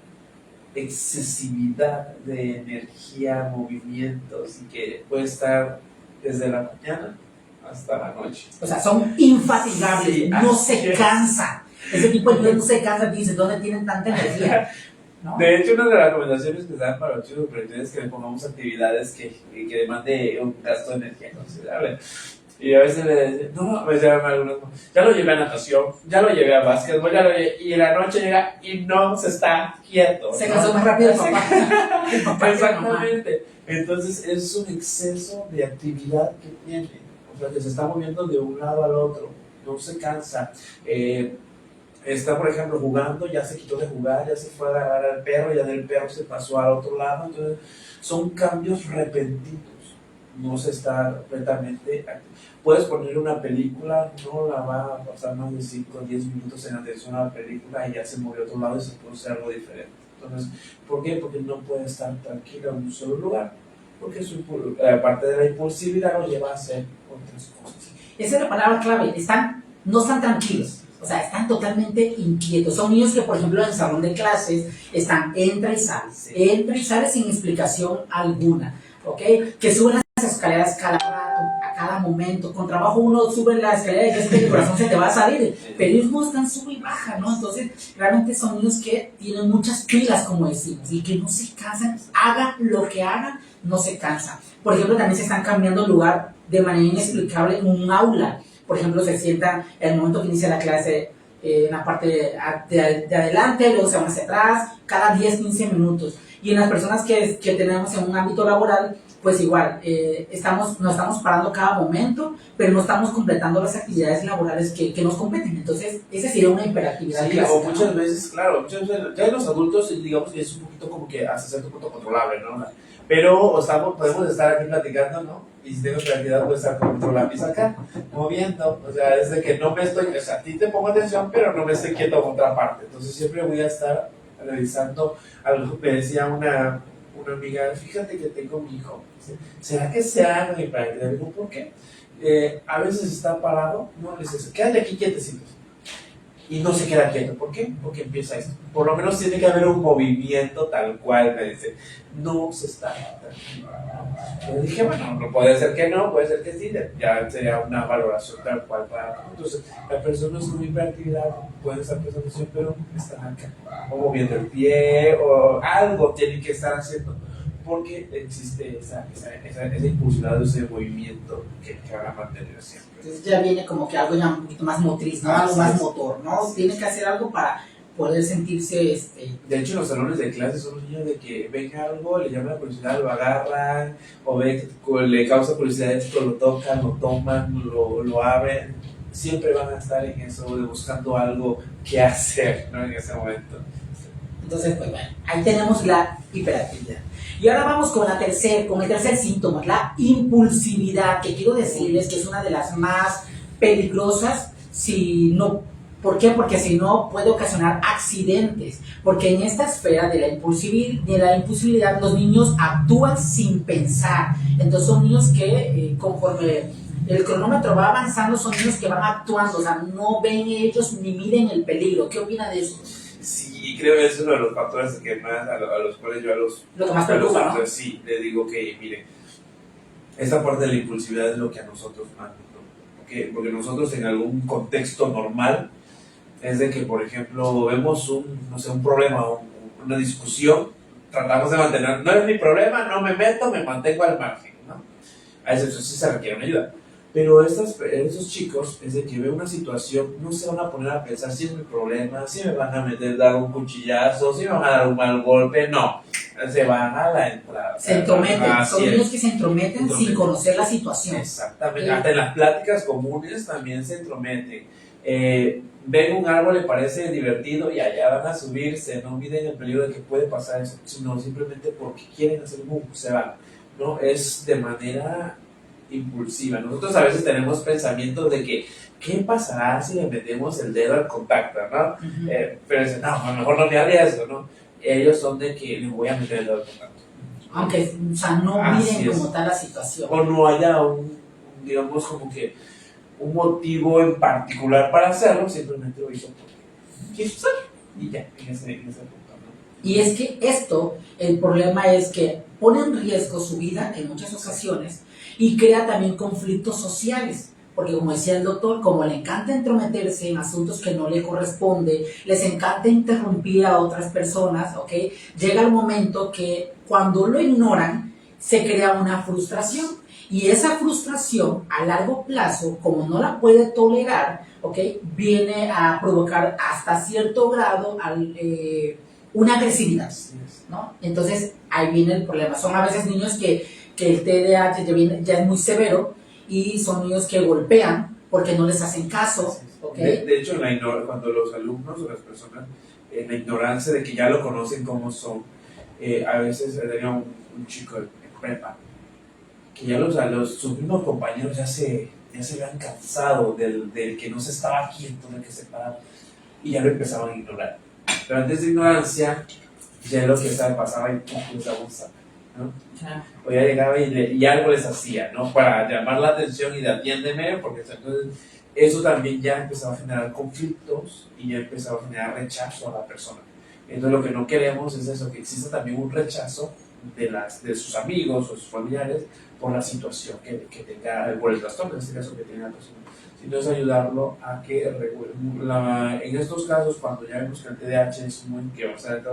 excesividad de energía, movimientos, y que puede estar desde la mañana hasta la noche. O sea, son infatigables, sí, no se cansan. Ese tipo de niños no se cansan, dice, ¿dónde tienen tanta energía? ¿No? De hecho, una de las recomendaciones que se dan para los chicos superintendentes es que le pongamos actividades que demande un gasto de energía considerable. Y a veces le dicen, no, a veces algunos, ya lo llevé a natación, ya lo llevé a básquetbol, y en la noche llega y no se está quieto. Se cansó más rápido el papá. Exactamente. Entonces, es un exceso de actividad que tiene. O sea, que se está moviendo de un lado al otro, no se cansa. Está, por ejemplo, jugando, ya se quitó de jugar, ya se fue a agarrar al perro, ya del perro se pasó al otro lado. Entonces, son cambios repentinos. No se está completamente activo. Puedes poner una película, no la va a pasar más de 5 o 10 minutos en atención a la película y ya se movió a otro lado y se puede hacer algo diferente. Entonces, ¿por qué? Porque no puede estar tranquilo en un solo lugar. Porque parte de la impulsividad lo lleva a hacer otras cosas. Esa es la palabra clave. No están tranquilos. O sea, están totalmente inquietos. Son niños que, por ejemplo, en el salón de clases entra y sale sin explicación alguna. ¿Ok? Que suben las escaleras a cada cada momento. Con trabajo uno sube la escalera y ya siente que el corazón se te va a salir, pero ellos no están sube y baja, ¿no? Entonces, realmente son niños que tienen muchas pilas, como decimos, y que no se cansan, hagan lo que hagan, no se cansan. Por ejemplo, también se están cambiando lugar de manera inexplicable en un aula. Por ejemplo, se sientan en el momento que inicia la clase en la parte de adelante, luego se van hacia atrás, cada 10-15 minutos. Y en las personas que tenemos en un ámbito laboral, pues igual, nos estamos parando cada momento, pero no estamos completando las actividades laborales que nos competen. Entonces, esa sería una hiperactividad. Sí, clásica, o muchas veces, claro, ya en los adultos, digamos que es un poquito como que hasta cierto punto controlable, ¿no? Pero podemos estar aquí platicando, ¿no? Y si tengo creatividad, puedo estar con la lápiz acá, moviendo. O sea, es de que no me estoy, o sea, a ti te pongo atención, pero no me estoy quieto en otra parte. Entonces, siempre voy a estar revisando algo que me decía una amiga, fíjate que tengo mi hijo. ¿Será que sea mi hiperactividad? Digo, ¿por qué? A veces está parado, no le dices, quédate aquí quietecito. Y no se queda quieto. ¿Por qué? Porque empieza esto. Por lo menos tiene que haber un movimiento tal cual, me dice. No se está. Yo dije, bueno, no puede ser que no, puede ser que sí. Ya sería una valoración tal cual para todos. Entonces, las personas con hiperactividad pueden estar prestando atención, pero están acá. O moviendo el pie, o algo tienen que estar haciendo. Porque existe esa impulsividad, ese movimiento que van a mantener siempre. Entonces ya viene como que algo ya un poquito más motriz, ¿no? Algo más motor, ¿no? Tiene que hacer algo para poder sentirse... De hecho, los salones de clases son los niños de que ven algo, le llama la curiosidad, lo agarran, o ven que le causa curiosidad, esto lo tocan, lo toman, lo abren. Siempre van a estar en eso, de buscando algo que hacer, ¿no? En ese momento. Entonces, pues bueno, ahí tenemos la hiperactividad. Y ahora vamos con el tercer síntoma, la impulsividad, que quiero decirles que es una de las más peligrosas. ¿Por qué? Porque si no puede ocasionar accidentes, porque en esta esfera de la impulsividad los niños actúan sin pensar. Entonces son niños que conforme el cronómetro va avanzando, son niños que van actuando, o sea, no ven ellos ni miden el peligro. ¿Qué opina de eso? Sí, creo que es uno de los factores que más a los cuales yo lo que más preocupa, ¿no? Sí, le digo que, mire, esta parte de la impulsividad es lo que a nosotros más, ¿no? Porque nosotros en algún contexto normal es de que, por ejemplo, vemos un problema, una discusión, tratamos de mantener, no es mi problema, no me meto, me mantengo al margen, ¿no? A eso sí se requiere una ayuda. Pero estos chicos, es de que ven una situación, no se van a poner a pensar si es mi problema, si me van a dar un cuchillazo, si me van a dar un mal golpe, no. Se van a la entrada. Se entrometen, son niños que se entrometen sin conocer la situación. Exactamente, hasta en las pláticas comunes también se entrometen. Ven un árbol, le parece divertido y allá van a subirse, no miden el peligro de que puede pasar eso, sino simplemente porque quieren hacer boom, se van, ¿no? Es de manera impulsiva. Nosotros a veces tenemos pensamientos de que ¿qué pasará si le metemos el dedo al contacto, ¿no? Uh-huh. Pero dicen, no, a lo mejor no me arriesgo, ¿no? Ellos son de que le voy a meter el dedo al contacto. Aunque, o sea, no miren como tal la situación. O no haya digamos, como que un motivo en particular para hacerlo, simplemente lo hizo porque quiso hacer y ya, en ese punto, ¿no? Y es que el problema es que pone en riesgo su vida en muchas ocasiones y crea también conflictos sociales, porque como decía el doctor, como le encanta entrometerse en asuntos que no le corresponde, les encanta interrumpir a otras personas, ¿ok? Llega el momento que cuando lo ignoran, se crea una frustración, y esa frustración a largo plazo, como no la puede tolerar, ¿ok? Viene a provocar hasta cierto grado una agresividad, ¿no? Entonces ahí viene el problema. Son a veces niños que el TDAH ya es muy severo y son niños que golpean porque no les hacen caso, ¿ok? De hecho, cuando los alumnos o las personas en la ignorancia de que ya lo conocen como son, a veces tenía un chico en prepa que ya sus mismos compañeros ya se habían cansado del que no se estaba quieto, del que se paraba, y ya lo empezaban a ignorar. Pero antes de ignorancia, ya lo que pasaba y les abusa, ¿no? Claro. O ya llegaba y algo les hacía, ¿no? Para llamar la atención y de atiéndeme, porque entonces eso también ya empezaba a generar conflictos y ya empezaba a generar rechazo a la persona. Entonces lo que no queremos es eso, que exista también un rechazo de sus amigos o sus familiares por la situación que tenga, por el trastorno en este caso que tenga la persona. Entonces ayudarlo a que en estos casos, cuando ya vemos que el TDAH es muy que vamos a ver,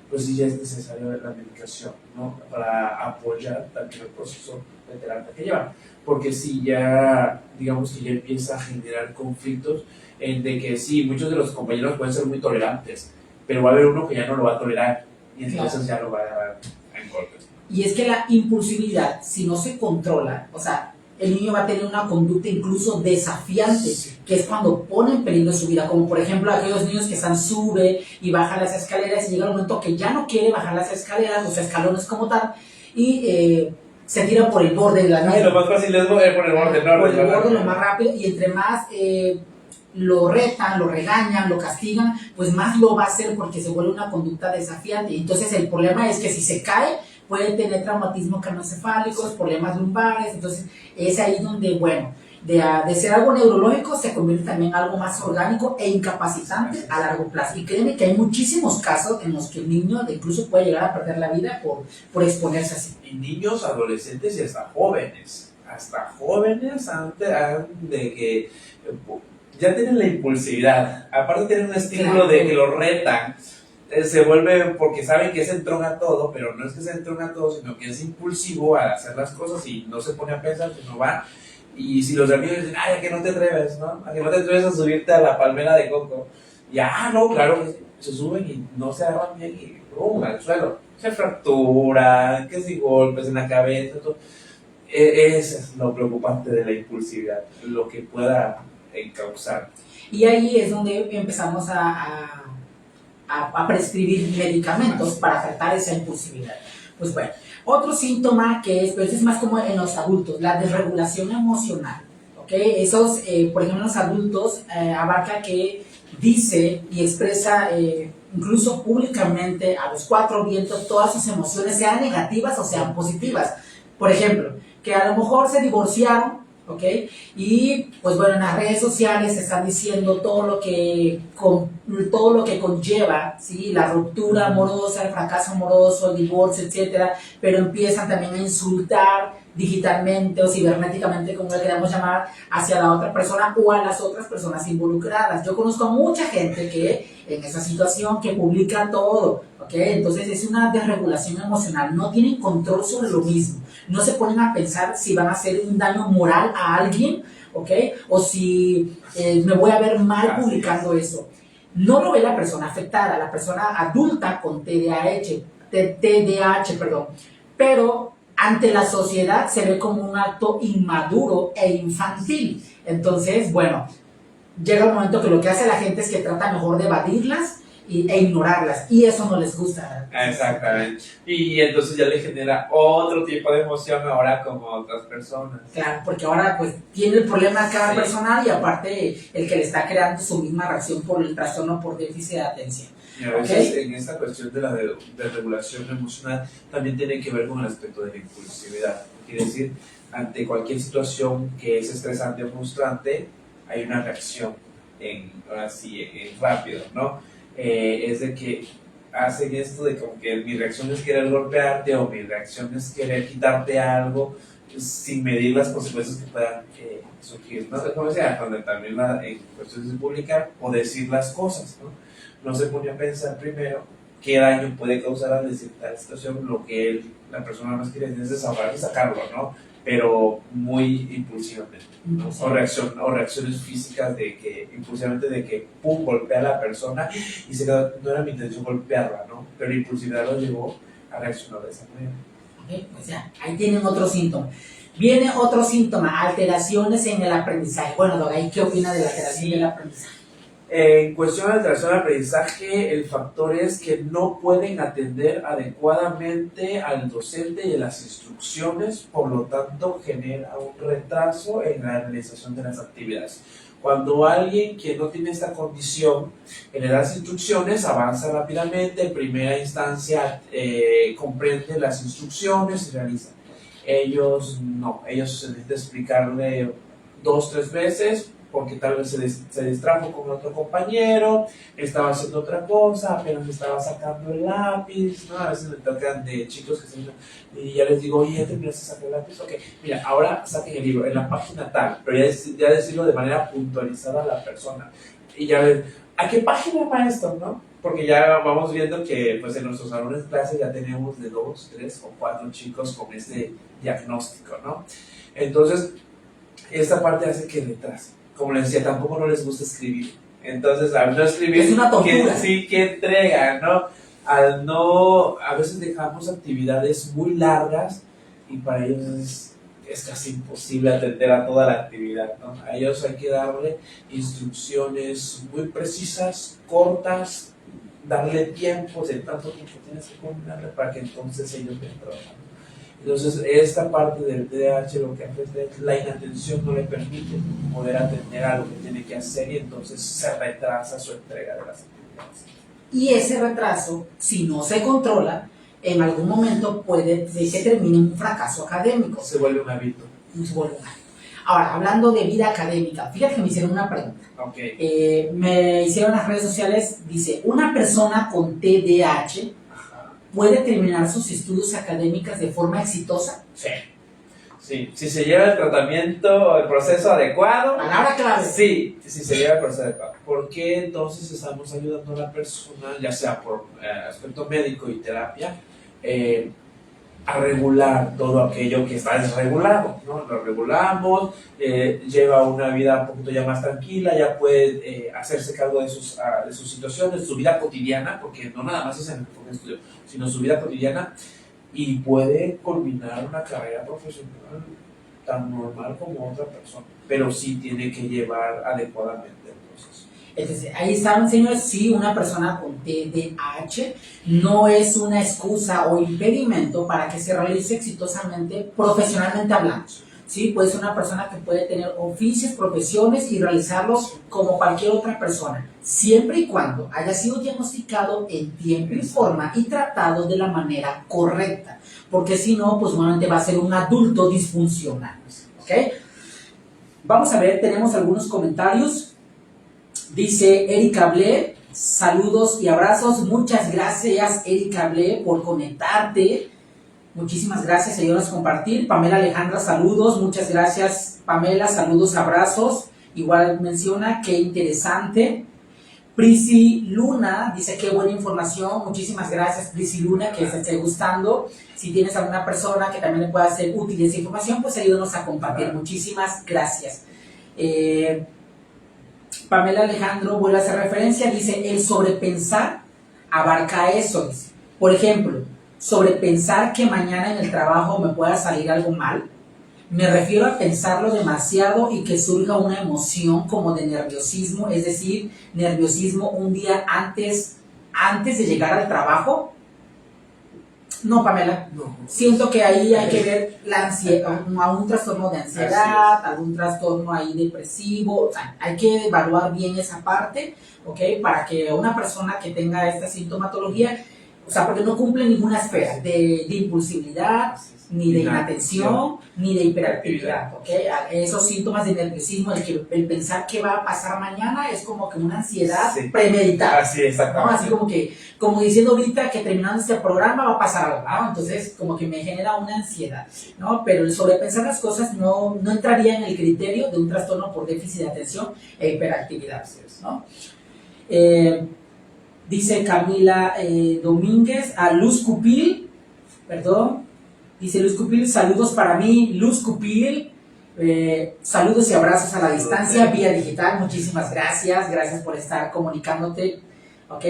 pues sí ya es necesario la medicación, ¿no? Para apoyar también el proceso de terapia que llevan. Porque si ya, digamos que ya empieza a generar conflictos en de que sí, muchos de los compañeros pueden ser muy tolerantes, pero va a haber uno que ya no lo va a tolerar y entonces ya lo va a dar en cortes. Y es que la impulsividad, si no se controla, o sea, el niño va a tener una conducta incluso desafiante, que es cuando pone en peligro su vida, como por ejemplo aquellos niños que están sube y baja las escaleras y llega el momento que ya no quiere bajar las escaleras, los escalones como tal, y se tira por el borde de la misma. Lo más fácil es por el borde, ¿no? Por el borde lo más rápido, y entre más lo retan, lo regañan, lo castigan, pues más lo va a hacer porque se vuelve una conducta desafiante. Entonces el problema es que si se cae, puede tener traumatismos craneoencefálicos, problemas lumbares. Entonces es ahí donde, bueno, de ser algo neurológico se convierte también en algo más orgánico e incapacitante a largo plazo. Y créeme que hay muchísimos casos en los que el niño incluso puede llegar a perder la vida por exponerse así. Y niños, adolescentes y hasta jóvenes antes de que ya tienen la impulsividad, aparte de tener un estímulo de que lo retan, se vuelve porque saben que se entrona todo, pero no es que se entrona todo, sino que es impulsivo al hacer las cosas y no se pone a pensar, que no va. Y si los amigos dicen, ay, a que no te atreves, ¿no? A que no te atreves a subirte a la palmera de coco. Y no, claro, se suben y no se agarran bien y ¡pum! Al suelo. Se fracturan, que si golpes en la cabeza, todo. Eso es lo preocupante de la impulsividad, lo que pueda causar. Y ahí es donde empezamos a prescribir medicamentos para tratar esa impulsividad. Pues bueno, otro síntoma que es, pero es más como en los adultos, la desregulación emocional. ¿Okay? Esos, por ejemplo, en los adultos abarca que dice y expresa incluso públicamente a los cuatro vientos todas sus emociones, sean negativas o sean positivas. Por ejemplo, que a lo mejor se divorciaron, ¿ok? Y pues bueno, en las redes sociales se están diciendo todo lo que conlleva, ¿sí? La ruptura amorosa, el fracaso amoroso, el divorcio, etcétera, pero empiezan también a insultar digitalmente o cibernéticamente, como le queramos llamar, hacia la otra persona o a las otras personas involucradas. Yo conozco a mucha gente que en esa situación que publica todo, ¿ok? Entonces es una desregulación emocional, no tienen control sobre lo mismo, no se ponen a pensar si van a hacer un daño moral a alguien, ¿ok? O si me voy a ver mal publicando eso. No lo ve la persona afectada, la persona adulta con TDAH, pero ante la sociedad se ve como un acto inmaduro e infantil. Entonces, bueno, llega un momento que lo que hace la gente es que trata mejor de evadirlas e ignorarlas, y eso no les gusta. Exactamente. Y entonces ya le genera otro tipo de emoción ahora como a otras personas. Claro, porque ahora pues tiene el problema cada persona y aparte el que le está creando su misma reacción por el trastorno por déficit de atención. Y a veces en esta cuestión de la regulación emocional también tiene que ver con el aspecto de la impulsividad. Quiere decir, ante cualquier situación que es estresante o frustrante, hay una reacción rápido, ¿no? Es de que hacen esto de como que mi reacción es querer golpearte o mi reacción es querer quitarte algo sin medir las consecuencias que puedan surgir, ¿no? Como decía, cuando también en cuestiones de publicar o decir las cosas, ¿no? No se pone a pensar primero qué daño puede causar al decir tal situación, lo que la persona más quiere es desahogar y sacarlo, ¿no? Pero muy impulsivamente, ¿no? O reacciones físicas impulsivamente de que pum, golpea a la persona y no era mi intención golpearla, ¿no? Pero la impulsividad lo llevó a reaccionar de esa manera. Okay, pues ya, ahí tienen otro síntoma. Viene otro síntoma, alteraciones en el aprendizaje. Bueno, Dogay, ¿qué opina de la alteración del aprendizaje? En cuestión de alteración del aprendizaje, el factor es que no pueden atender adecuadamente al docente y a las instrucciones, por lo tanto genera un retraso en la realización de las actividades. Cuando alguien que no tiene esta condición en las instrucciones avanza rápidamente, en primera instancia comprende las instrucciones y realiza. Ellos no, ellos se necesita explicarle 2-3 veces porque tal vez se distrajo con otro compañero, estaba haciendo otra cosa, apenas estaba sacando el lápiz, ¿no? A veces me tocan de chicos que se dicen, y ya les digo, oye, ¿ya terminaste de sacar el lápiz? Ok, mira, ahora saquen el libro en la página tal, pero ya decirlo de manera puntualizada a la persona. Y ya ven, ¿a qué página, maestro, no? Porque ya vamos viendo que pues en nuestros salones de clase ya tenemos de 2, 3 o 4 chicos con este diagnóstico, ¿no? Entonces, esta parte hace que retrase. Como les decía, tampoco no les gusta escribir. Entonces, al no escribir, es una tortura. que entregan, ¿no? Al no, a veces dejamos actividades muy largas y para ellos es casi imposible atender a toda la actividad, ¿no? A ellos hay que darle instrucciones muy precisas, cortas, darle tiempo, de tanto tiempo tienes que combinarle para que entonces ellos den trabajo. Entonces, esta parte del TDAH lo que hace es la inatención no le permite poder atender a lo que tiene que hacer y entonces se retrasa su entrega de las actividades. Y ese retraso, si no se controla, en algún momento puede ser que termine en un fracaso académico. Se vuelve un hábito. Se vuelve un hábito. Ahora, hablando de vida académica, fíjate que me hicieron una pregunta. Okay. Me hicieron en las redes sociales, dice, ¿una persona con TDAH puede terminar sus estudios académicos de forma exitosa? Sí. Sí, si se lleva el tratamiento o el proceso adecuado. Palabra clave. Sí, si se lleva el proceso adecuado. Porque entonces estamos ayudando a la persona, ya sea por aspecto médico y terapia, a regular todo aquello que está desregulado, ¿no? Lo regulamos, lleva una vida un poquito ya más tranquila, ya puede hacerse cargo de sus situaciones, su vida cotidiana, porque no nada más es en el estudio, sino su vida cotidiana, y puede culminar una carrera profesional tan normal como otra persona, pero sí tiene que llevar adecuadamente el proceso. Entonces, ahí están, señores, sí, una persona con TDAH no es una excusa o impedimento para que se realice exitosamente, profesionalmente hablando. Sí, puede ser una persona que puede tener oficios, profesiones y realizarlos como cualquier otra persona, siempre y cuando haya sido diagnosticado en tiempo y forma y tratado de la manera correcta, porque si no, pues normalmente va a ser un adulto disfuncional. ¿Ok? Vamos a ver, tenemos algunos comentarios. Dice Erika Ble, saludos y abrazos. Muchas gracias, Erika Ble, por conectarte. Muchísimas gracias, ayúdanos a compartir. Pamela Alejandra, saludos. Muchas gracias, Pamela. Saludos, abrazos. Igual menciona, qué interesante. Prisi Luna dice, qué buena información. Muchísimas gracias, Prisi Luna, que se esté gustando. Si tienes alguna persona que también le pueda ser útil esa información, pues ayúdanos a compartir. Muchísimas gracias. Pamela Alejandro vuelve a hacer referencia, dice, el sobrepensar abarca eso. Dice. Por ejemplo, sobrepensar que mañana en el trabajo me pueda salir algo mal. Me refiero a pensarlo demasiado y que surja una emoción como de nerviosismo, es decir, nerviosismo un día antes de llegar al trabajo. No, Pamela, no. Siento que ahí hay que ver la ansiedad, un trastorno de ansiedad, algún trastorno ahí depresivo, o sea, hay que evaluar bien esa parte, ¿ok? Para que una persona que tenga esta sintomatología, o sea, porque no cumple ninguna esfera de impulsividad, ni de inatención, ni de hiperactividad, ¿ok? Esos síntomas de nerviosismo, el pensar qué va a pasar mañana es como que una ansiedad premeditada. Así, exactamente. ¿No? Así como que, como diciendo ahorita que terminando este programa va a pasar algo, ¿no? Entonces como que me genera una ansiedad, ¿no? Pero el sobrepensar las cosas no entraría en el criterio de un trastorno por déficit de atención e hiperactividad, ¿no? Dice Camila Domínguez, a Luz Cupil, perdón, dice Luz Cupil, saludos para mí, Luz Cupil, saludos y abrazos a la distancia, vía digital, muchísimas gracias por estar comunicándote, ¿ok?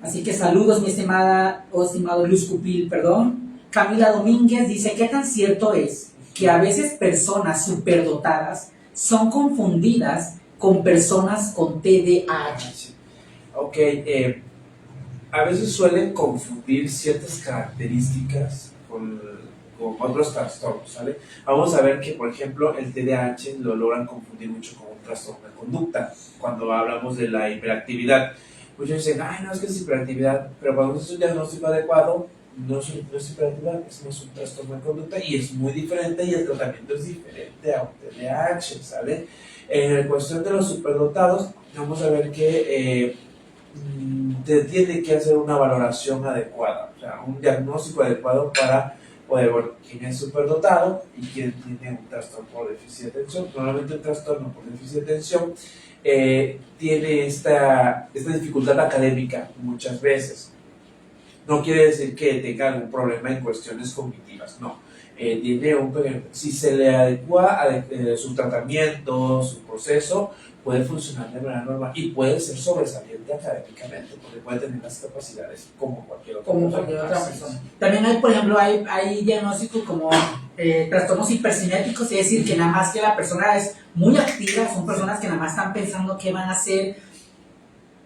Así que saludos, mi estimada, o estimado Luz Cupil, perdón. Camila Domínguez dice, ¿qué tan cierto es que a veces personas superdotadas son confundidas con personas con TDAH? Ok, a veces suelen confundir ciertas características con otros trastornos, ¿sale? Vamos a ver que, por ejemplo, el TDAH lo logran confundir mucho con un trastorno de conducta, cuando hablamos de la hiperactividad. Muchos dicen, ay, no, es que es hiperactividad, pero cuando es un diagnóstico adecuado, no es hiperactividad, es más un trastorno de conducta y es muy diferente y el tratamiento es diferente a un TDAH, ¿sale? En la cuestión de los superdotados, vamos a ver que te tiene que hacer una valoración adecuada, o sea, un diagnóstico adecuado para poder ver quién es superdotado y quién tiene un trastorno por déficit de atención. Normalmente un trastorno por déficit de atención tiene esta dificultad académica muchas veces. No quiere decir que tenga algún problema en cuestiones cognitivas, no. Si se le adecua su tratamiento, su proceso, puede funcionar de manera normal y puede ser sobresaliente académicamente, porque puede tener las capacidades como cualquier otra persona. También hay, por ejemplo, hay diagnósticos como trastornos hipercinéticos, es decir, que nada más que la persona es muy activa, son personas que nada más están pensando qué van a hacer,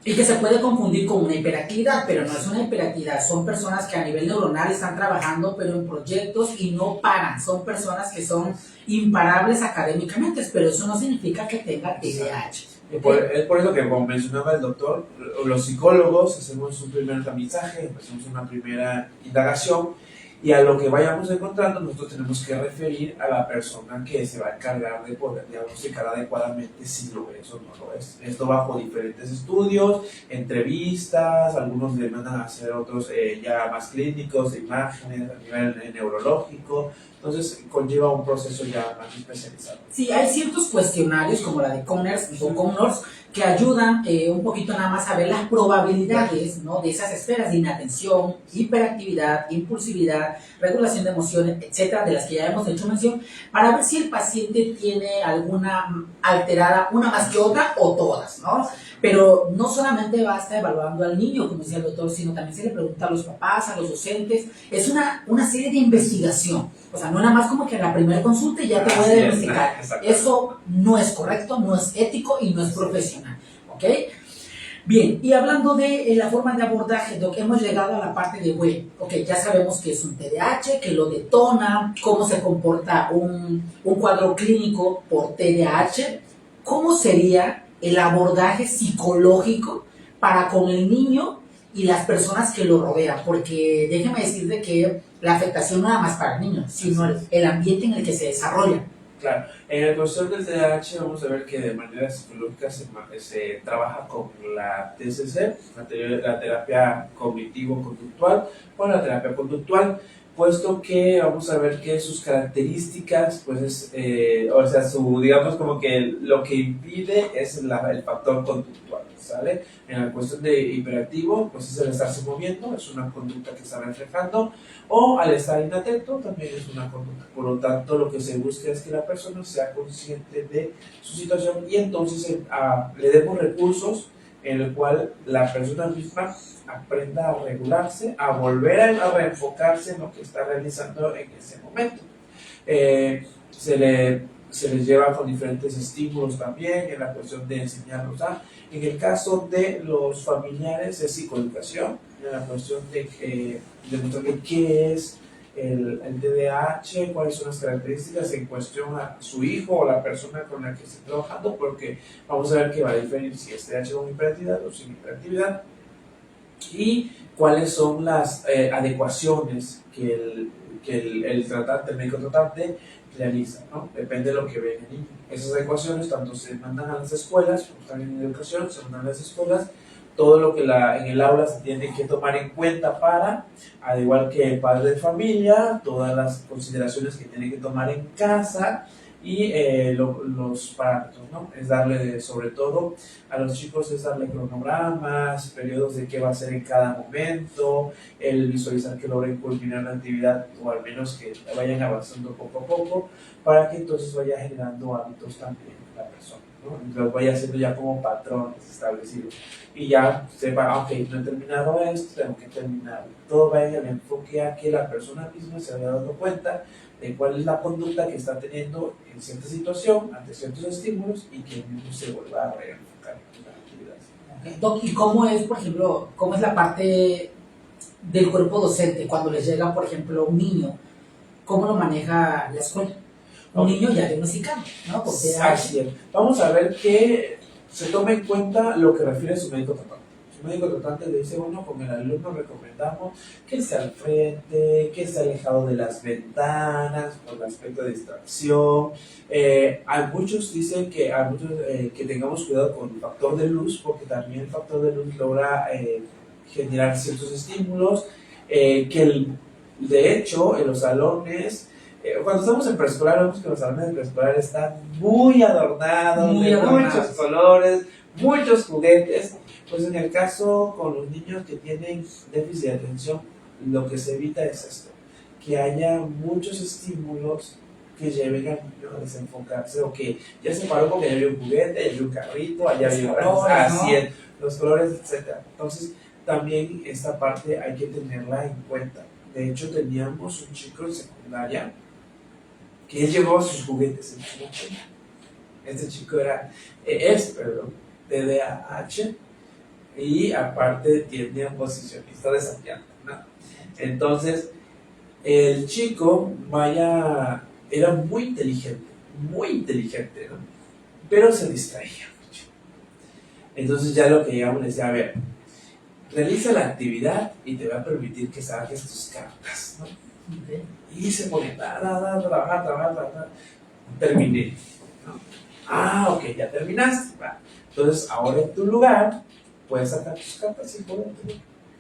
y que se puede confundir con una hiperactividad, pero no es una hiperactividad, son personas que a nivel neuronal están trabajando, pero en proyectos y no paran, son personas que son imparables académicamente, pero eso no significa que tenga TDAH. Es por eso que, como mencionaba el doctor, los psicólogos hacemos un primer aprendizaje, hacemos una primera indagación, y a lo que vayamos encontrando nosotros tenemos que referir a la persona que se va a encargar de poder diagnosticar adecuadamente si lo es o no lo es. Esto bajo diferentes estudios, entrevistas, algunos le mandan a hacer otros ya más clínicos, de imágenes a nivel neurológico. Entonces conlleva un proceso ya más especializado. Sí, hay ciertos cuestionarios como la de Conners que ayudan un poquito nada más a ver las probabilidades, ¿no?, de esas esferas de inatención, hiperactividad, impulsividad, regulación de emociones, etcétera, de las que ya hemos hecho mención, para ver si el paciente tiene alguna alterada, una más que otra o todas, ¿no? Pero no solamente basta evaluando al niño, como decía el doctor, sino también se le pregunta a los papás, a los docentes. Es una serie de investigación. O sea, no nada más como que en la primera consulta ya te voy a diagnosticar. Eso no es correcto, no es ético y no es profesional. ¿Ok? Bien, y hablando de la forma de abordaje, Doc, hemos llegado a la parte de web. Ok, ya sabemos que es un TDAH, que lo detona, cómo se comporta un cuadro clínico por TDAH. ¿Cómo sería el abordaje psicológico para con el niño y las personas que lo rodean? Porque déjeme decirle que la afectación no nada más para el niño, sino el ambiente en el que se desarrolla. Claro, en la cuestión del TDAH vamos a ver que de manera psicológica se trabaja con la TCC, la terapia cognitivo-conductual, o la terapia conductual, puesto que vamos a ver que sus características, pues o sea, digamos como que lo que impide es el factor conductual, ¿sale? En la cuestión de hiperactivo, pues es el estarse moviendo, es una conducta que está reflejando, o al estar inatento también es una conducta. Por lo tanto, lo que se busca es que la persona sea consciente de su situación y entonces le demos recursos en el cual la persona misma aprenda a regularse, a volver a reenfocarse en lo que está realizando en ese momento. Se les lleva con diferentes estímulos también en la cuestión de enseñarlos en el caso de los familiares es psicoeducación, en la cuestión de demostrarle qué es el TDAH, cuáles son las características en cuestión a su hijo o la persona con la que esté trabajando, porque vamos a ver que va a diferir si es TDAH con hiperactividad o sin hiperactividad, y cuáles son las adecuaciones que el tratante, el médico tratante realiza, ¿no? Depende de lo que ve el niño. Esas adecuaciones tanto se mandan a las escuelas, como están en educación, se mandan a las escuelas, todo lo que en el aula se tiene que tomar en cuenta para, al igual que el padre de familia, todas las consideraciones que tiene que tomar en casa y los parámetros, ¿no? Es darle, sobre todo a los chicos, es darle cronogramas, periodos de qué va a hacer en cada momento, el visualizar que logren culminar la actividad o al menos que vayan avanzando poco a poco para que entonces vaya generando hábitos también la persona, ¿no? Los vaya haciendo ya como patrones establecidos y ya sepa, ok, no he terminado esto, tengo que terminar. Todo va en el enfoque a que la persona misma se haya dado cuenta de cuál es la conducta que está teniendo en cierta situación, ante ciertos estímulos y que el mismo se vuelva a reenfocar en la actividad. Okay. Doc, ¿y cómo es, por ejemplo, cómo es la parte del cuerpo docente cuando les llega, por ejemplo, un niño? ¿Cómo lo maneja la escuela? Un niño ya diagnosticado, ¿no? Porque así es. Vamos a ver que se tome en cuenta lo que refiere su médico tratante. Su médico tratante le dice, bueno, con el alumno recomendamos que esté al frente, que esté alejado de las ventanas, por el aspecto de distracción. Hay muchos dicen que, que tengamos cuidado con el factor de luz, porque también el factor de luz logra generar ciertos estímulos, de hecho, en los salones, cuando estamos en preescolar, vemos que los salones de preescolar están muy adornados, muchos colores, muchos juguetes. Pues en el caso con los niños que tienen déficit de atención, lo que se evita es esto, que haya muchos estímulos que lleven al niño a desenfocarse, o que ya se paró porque ya había un juguete, ya había un carrito, allá había los colores, etc. Entonces, también esta parte hay que tenerla en cuenta. De hecho, teníamos un chico en secundaria que él llevaba sus juguetes en su mochila. Este chico es TDAH, y aparte tiene oposicionista desafiante, ¿no? Entonces, el chico, era muy inteligente, ¿no? Pero se distraía mucho. Entonces ya lo que llegamos le decía, a ver, realiza la actividad y te va a permitir que saques tus cartas, ¿no? Okay. Y se pone a trabajar. Terminé, ¿no? Ok, ya terminaste. Va. Entonces, ahora en tu lugar, puedes sacar tus cartas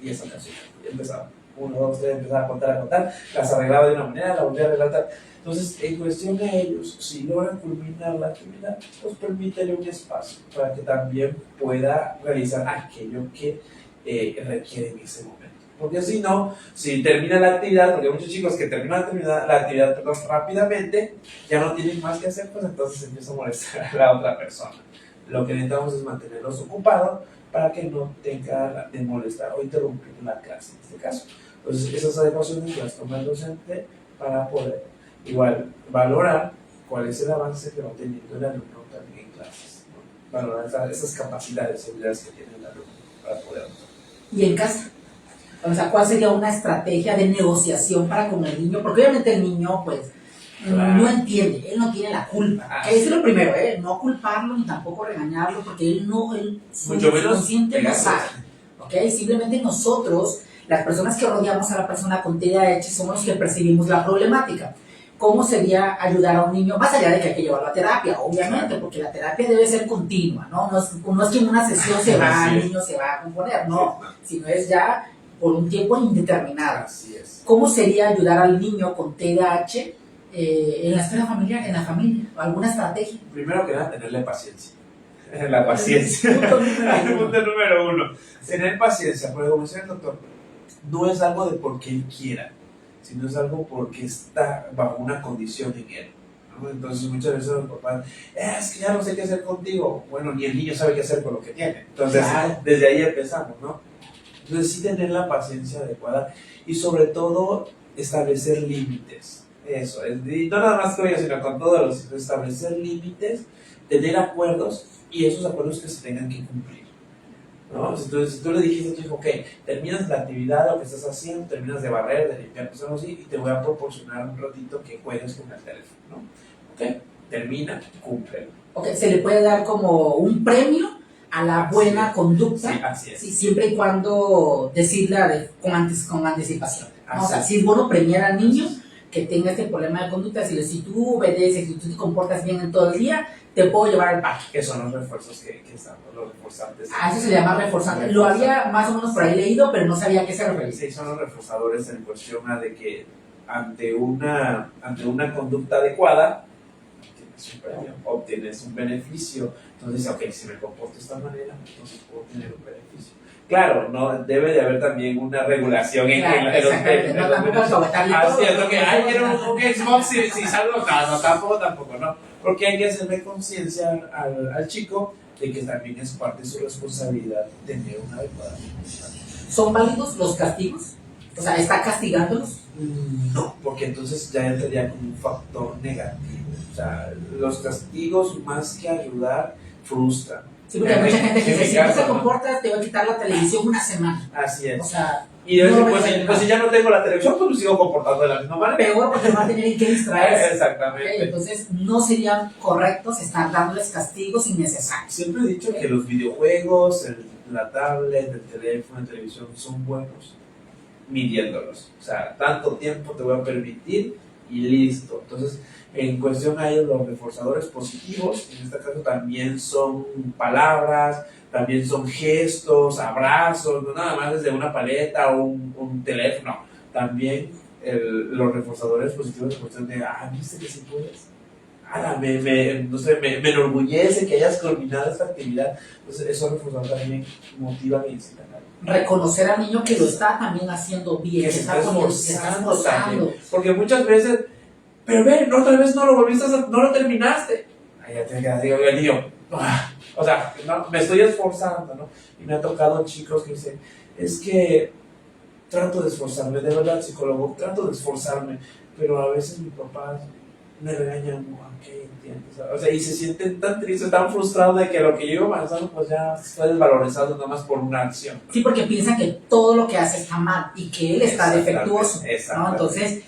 y esa canción. Y empezaba. 1, 2, 3, empezaba a contar. Las arreglaba de una manera, la volvía a arreglar tal. Entonces, en cuestión de ellos, si logran culminar la actividad, pues permítele un espacio para que también pueda realizar aquello que requiere en ese momento. Porque si no, si termina la actividad, porque hay muchos chicos que terminan la actividad rápidamente, ya no tienen más que hacer, pues entonces empieza a molestar a la otra persona. Lo que necesitamos es mantenerlos ocupados para que no tenga de molestar o interrumpir la clase en este caso. Entonces, esas adecuaciones las toma el docente para poder igual valorar cuál es el avance que va teniendo el alumno también en clases, ¿no? Valorar esas capacidades y habilidades que tiene el alumno para poder hacer. ¿Y en casa? O sea, ¿cuál sería una estrategia de negociación para con el niño? Porque obviamente el niño, pues, claro, no entiende, él no tiene la culpa. Eso es lo primero, no culparlo ni tampoco regañarlo, porque él su consciente no sabe. ¿Okay? Simplemente nosotros, las personas que rodeamos a la persona con TDAH, somos los que percibimos la problemática. ¿Cómo sería ayudar a un niño? Más allá de que hay que llevarlo a terapia, obviamente, porque la terapia debe ser continua, ¿no? No es que en una sesión el niño se va a componer, no, sino es ya por un tiempo indeterminado. Así es. ¿Cómo sería ayudar al niño con TDAH en la esfera familiar, en la familia? ¿Alguna estrategia? Primero que nada, tenerle paciencia. La paciencia. El punto número 1. Tener paciencia, porque como decía el doctor, no es algo de porque él quiera, sino es algo porque está bajo una condición en él, ¿no? Entonces muchas veces los papás, es que ya no sé qué hacer contigo. Bueno, ni el niño sabe qué hacer con lo que tiene. Entonces, desde ahí empezamos, ¿no? Entonces sí tener la paciencia adecuada y sobre todo establecer límites. Eso, y no nada más con ellos, sino con todos los hijos, establecer límites, tener acuerdos y esos acuerdos que se tengan que cumplir, ¿no? Entonces, si tú le dijiste a tu hijo, ok, terminas la actividad, lo que estás haciendo, terminas de barrer, de limpiar, cosas así, y te voy a proporcionar un ratito que juegues con el teléfono, ¿no? Ok, termina, cumple. Ok, se le puede dar como un premio a la buena conducta, sí, así es. Sí, siempre y cuando decirla con anticipación. O sea, si es bueno premiar al niño que tenga este problema de conducta, si tú obedeces, si tú te comportas bien en todo el día, te puedo llevar al parque. Que son los refuerzos que están, los reforzantes. Eso se llama reforzante. Lo había más o menos por ahí leído, pero no sabía a qué se refería. Sí, son los reforzadores en cuestión a de que ante una conducta adecuada, tienes un premio, obtienes un beneficio. Entonces, ok, si me comporto de esta manera, entonces puedo tener un beneficio. Claro, no debe de haber también una regulación en los beneficios. No, tampoco así es, lo que hay quiero un Xbox si salgo, no, tampoco, no. Porque hay que hacerle conciencia al chico de que también es parte de su responsabilidad tener una adecuada alimentación. ¿Son válidos los castigos? O sea, ¿está castigándolos? No, porque entonces ya entraría como un factor negativo. O sea, los castigos más que ayudar frustran. Sí, porque hay mucha gente que dice, si no te comportas, te voy a quitar la televisión una semana. Así es. O sea, y pues si ya no tengo la televisión, pues me sigo comportando de la misma manera. Peor porque no va a tener en qué distraerse. Exactamente. Okay, entonces, no serían correctos estar dándoles castigos innecesarios. Siempre he dicho que los videojuegos, la tablet, el teléfono, la televisión son buenos midiéndolos. O sea, tanto tiempo te voy a permitir y listo. Entonces, en cuestión a ellos, los reforzadores positivos, en este caso también son palabras, también son gestos, abrazos, no nada más desde una paleta o un teléfono. También los reforzadores positivos en cuestión de, viste que sí puedes. No sé, me enorgullece que hayas culminado esta actividad. Entonces, esos reforzadores también motivan y incitan. Reconocer al niño que lo está también haciendo bien, Que se está esforzando también. esforzando. Porque muchas veces, pero ven, otra vez no lo volviste a hacer, no lo terminaste. Ahí ya te digo, el niño, o sea, no, me estoy esforzando, ¿no? Y me ha tocado chicos que dicen, es que trato de esforzarme, de verdad, psicólogo, trato de esforzarme, pero a veces mi papá me regaña, ¿qué entiendes? O sea, y se sienten tan tristes, tan frustrados de que lo que yo iba avanzando, pues ya fue desvalorizado nada más por una acción. Sí, porque piensan que todo lo que hace está mal y que él está defectuoso, ¿no? Entonces,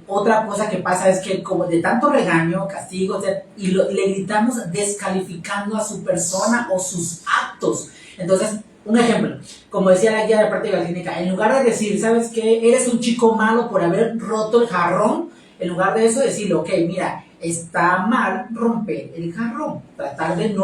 otra cosa que pasa es que como de tanto regaño, castigo, o sea, y le gritamos descalificando a su persona o sus actos. Entonces, un ejemplo, como decía la guía de práctica clínica, en lugar de decir, ¿sabes qué? Eres un chico malo por haber roto el jarrón, en lugar de eso decirle, ok, mira, está mal romper el jarrón, tratar de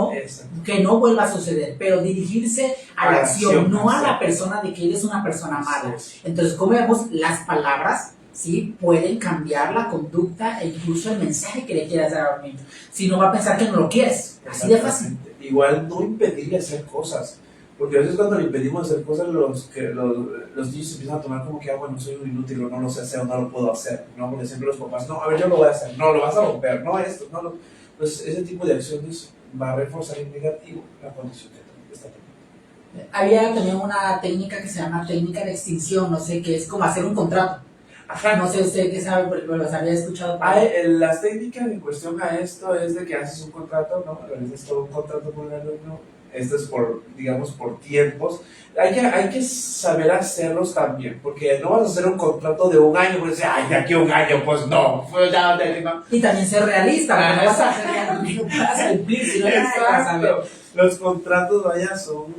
que no vuelva a suceder, pero dirigirse a la acción, no a la persona de que eres una persona mala. Entonces, como vemos, las palabras, ¿sí?, pueden cambiar la conducta e incluso el mensaje que le quieras dar al niño. Si no, va a pensar que no lo quieres, así de fácil. Igual no impedirle hacer cosas. Porque a veces cuando le impedimos hacer cosas, los niños empiezan a tomar como que, bueno, soy un inútil, o no lo sé hacer, o no lo puedo hacer, ¿no? Porque siempre los papás, no, a ver, yo lo voy a hacer, no, lo vas a romper, no, esto, no, lo... Pues ese tipo de acciones va a reforzar en negativo la condición que está teniendo. Había también una técnica que se llama técnica de extinción, no sé, que es como hacer un contrato. Ajá. No sé usted qué sabe, pero los había escuchado. Las técnicas en cuestión a esto es de que haces un contrato, ¿no? Realizas todo un contrato con el alumno. Esto es por, digamos, por tiempos. Hay que saber hacerlos también, porque no vas a hacer un contrato de un año, pues, de aquí a un año, pues no. Pues ya, no. Y también ser realista, porque no vas a hacer cumplir, sino exacto. Los contratos, vaya, son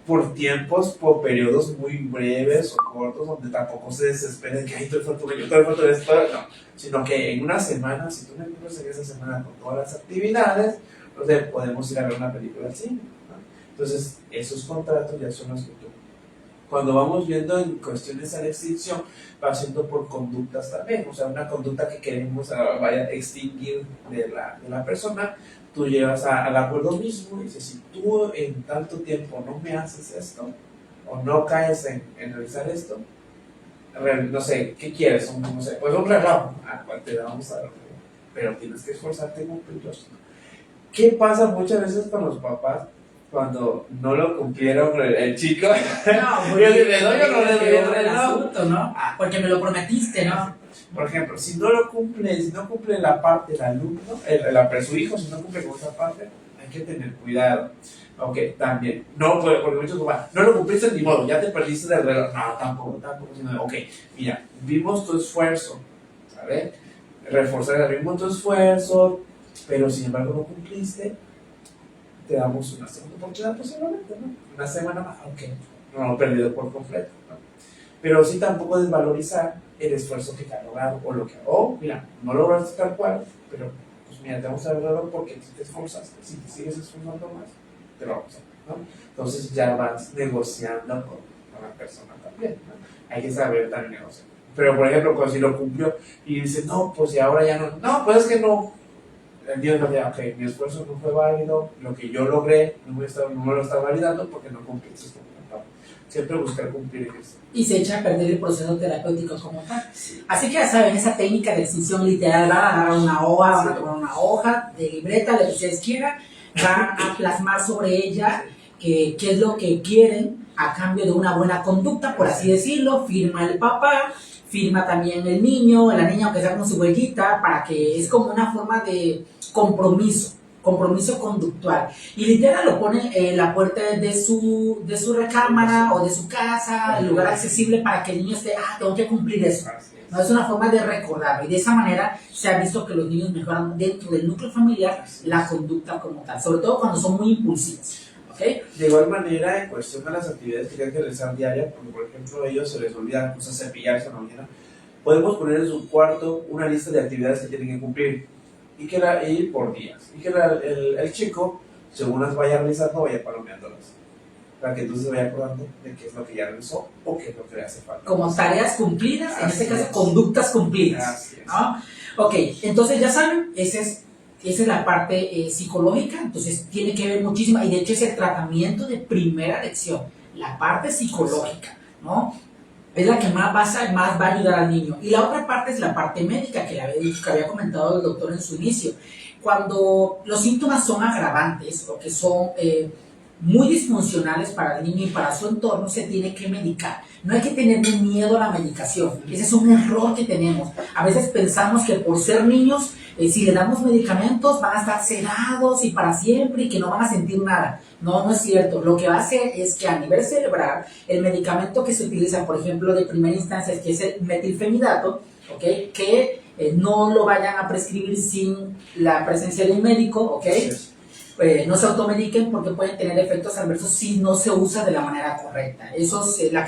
por tiempos, por periodos muy breves o cortos, donde tampoco se desesperen que, todo falta un año, todo falta esto, no. Sino que en una semana, si tú me cumples en esa semana con todas las actividades, entonces podemos ir a ver una película al cine, ¿no? Entonces, esos contratos ya son los que tú. Cuando vamos viendo en cuestiones a la extinción, va siendo por conductas también, o sea, una conducta que queremos vaya a extinguir de la persona, tú llevas al acuerdo mismo y dices, si tú en tanto tiempo no me haces esto, o no caes en realizar esto, no sé, ¿qué quieres? No sé, pues un reloj, ¿cuál te vamos a dar? Pero tienes que esforzarte en cumplirlo. ¿Qué pasa muchas veces con los papás cuando no lo cumplieron el chico? No, yo le doy o no le doy el asunto, ¿no? Porque me lo prometiste, ¿no? Por ejemplo, si no cumple la parte del alumno, su hijo, si no cumple con esa parte, hay que tener cuidado. Ok, también, no, porque muchos papás, no lo cumpliste ni modo, ya te perdiste del reloj. No, tampoco, sino, ok, mira, vimos tu esfuerzo, ¿sabes? Vimos tu esfuerzo, pero sin embargo no cumpliste, te damos una segunda oportunidad posiblemente, ¿no? Una semana más, aunque no lo he perdido por completo, ¿no? Pero sí tampoco desvalorizar el esfuerzo que te ha logrado o lo que, mira, no lograste tal cual, pero pues mira, te vamos a dar valor porque si te esforzaste, si te sigues esforzando más, te lo vamos a dar, ¿no? Entonces ya vas negociando con la persona también, ¿no? Hay que saber también negociar. Pero por ejemplo, cuando si lo cumplió y dice, no, pues y ahora ya no, pues es que no. El Dios decía, ok, mi esfuerzo no fue válido, lo que yo logré no me lo está validando porque no cumpliste esto. Siempre buscar cumplir eso. Y se echa a perder el proceso terapéutico como tal. Sí. Así que ya saben, esa técnica de extinción literal, van a agarrar una hoja, van a tomar una hoja de libreta, lo que ustedes quieran, van a plasmar sobre ella qué es lo que quieren a cambio de una buena conducta, por así decirlo. Firma el papá, firma también el niño, la niña, aunque sea con su huellita, para que es como una forma de compromiso conductual. Y literal lo pone en la puerta de su recámara o de su casa, el lugar accesible para que el niño esté, tengo que cumplir eso. No, es una forma de recordarlo, y de esa manera se ha visto que los niños mejoran dentro del núcleo familiar la conducta como tal, sobre todo cuando son muy impulsivos. ¿ok? De igual manera, en cuestión de las actividades que tienen que realizar diarias, porque por ejemplo a ellos se les olvida cosas cepillarse en la mañana, podemos poner en su cuarto una lista de actividades que tienen que cumplir y por días. Y que el chico, según las vaya realizando, vaya palomeándolas. Para que entonces vaya acordando de qué es lo que ya realizó o qué es lo que le hace falta. Como tareas cumplidas, en Así este caso es. conductas cumplidas. Así es. ¿No? Ok, entonces ya saben, esa es la parte psicológica, entonces tiene que ver muchísimo, y de hecho es el tratamiento de primera lección, la parte psicológica, ¿no? Es la que más va a ayudar al niño. Y la otra parte es la parte médica, que le había dicho, que había comentado el doctor en su inicio. Cuando los síntomas son agravantes o que son muy disfuncionales para el niño y para su entorno, se tiene que medicar. No hay que tenerle miedo a la medicación. Ese es un error que tenemos. A veces pensamos que por ser niños, si le damos medicamentos, van a estar sedados y para siempre y que no van a sentir nada. No, no es cierto. Lo que va a hacer es que a nivel cerebral, el medicamento que se utiliza, por ejemplo, de primera instancia, que es el metilfenidato, ¿okay? Que no lo vayan a prescribir sin la presencia de un médico, ¿ok? No se automediquen porque pueden tener efectos adversos si no se usa de la manera correcta.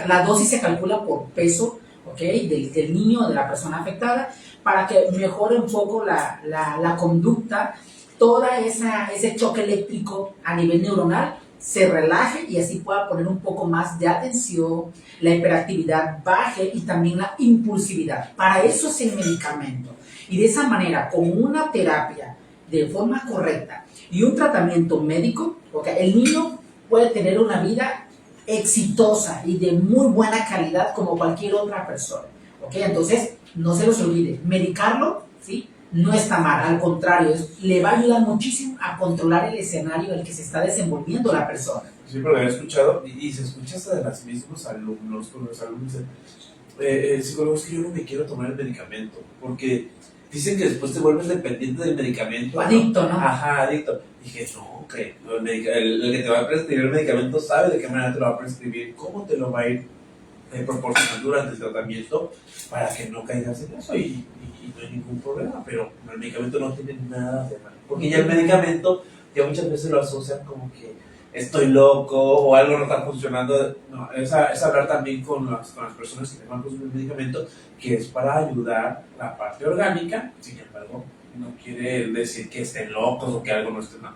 La dosis se calcula por peso, ¿okay? del niño o de la persona afectada, para que mejore un poco la conducta, toda ese choque eléctrico a nivel neuronal se relaje y así pueda poner un poco más de atención, la hiperactividad baje y también la impulsividad. Para eso es el medicamento. Y de esa manera, con una terapia de forma correcta y un tratamiento médico, porque el niño puede tener una vida exitosa y de muy buena calidad como cualquier otra persona. ¿Ok? Entonces, no se los olvide, medicarlo, ¿sí? No está mal, al contrario, le va a ayudar muchísimo a controlar el escenario en el que se está desenvolviendo la persona. Sí, pero lo he escuchado y se escucha hasta de los mismos alumnos, con los alumnos psicólogos, que yo no me quiero tomar el medicamento, porque dicen que después te vuelves dependiente del medicamento. Adicto, ¿no? Ajá, adicto. Dije, no, que el que te va a prescribir el medicamento sabe de qué manera te lo va a prescribir, cómo te lo va a ir proporcionando durante el tratamiento para que no caigas en eso y no hay ningún problema, pero el medicamento no tiene nada de malo, porque ya el medicamento ya muchas veces lo asocian como que estoy loco o algo no está funcionando. No, es hablar también con las personas que van a consumir el medicamento, que es para ayudar la parte orgánica. Sin embargo, no quiere decir que estén locos o que algo no esté mal.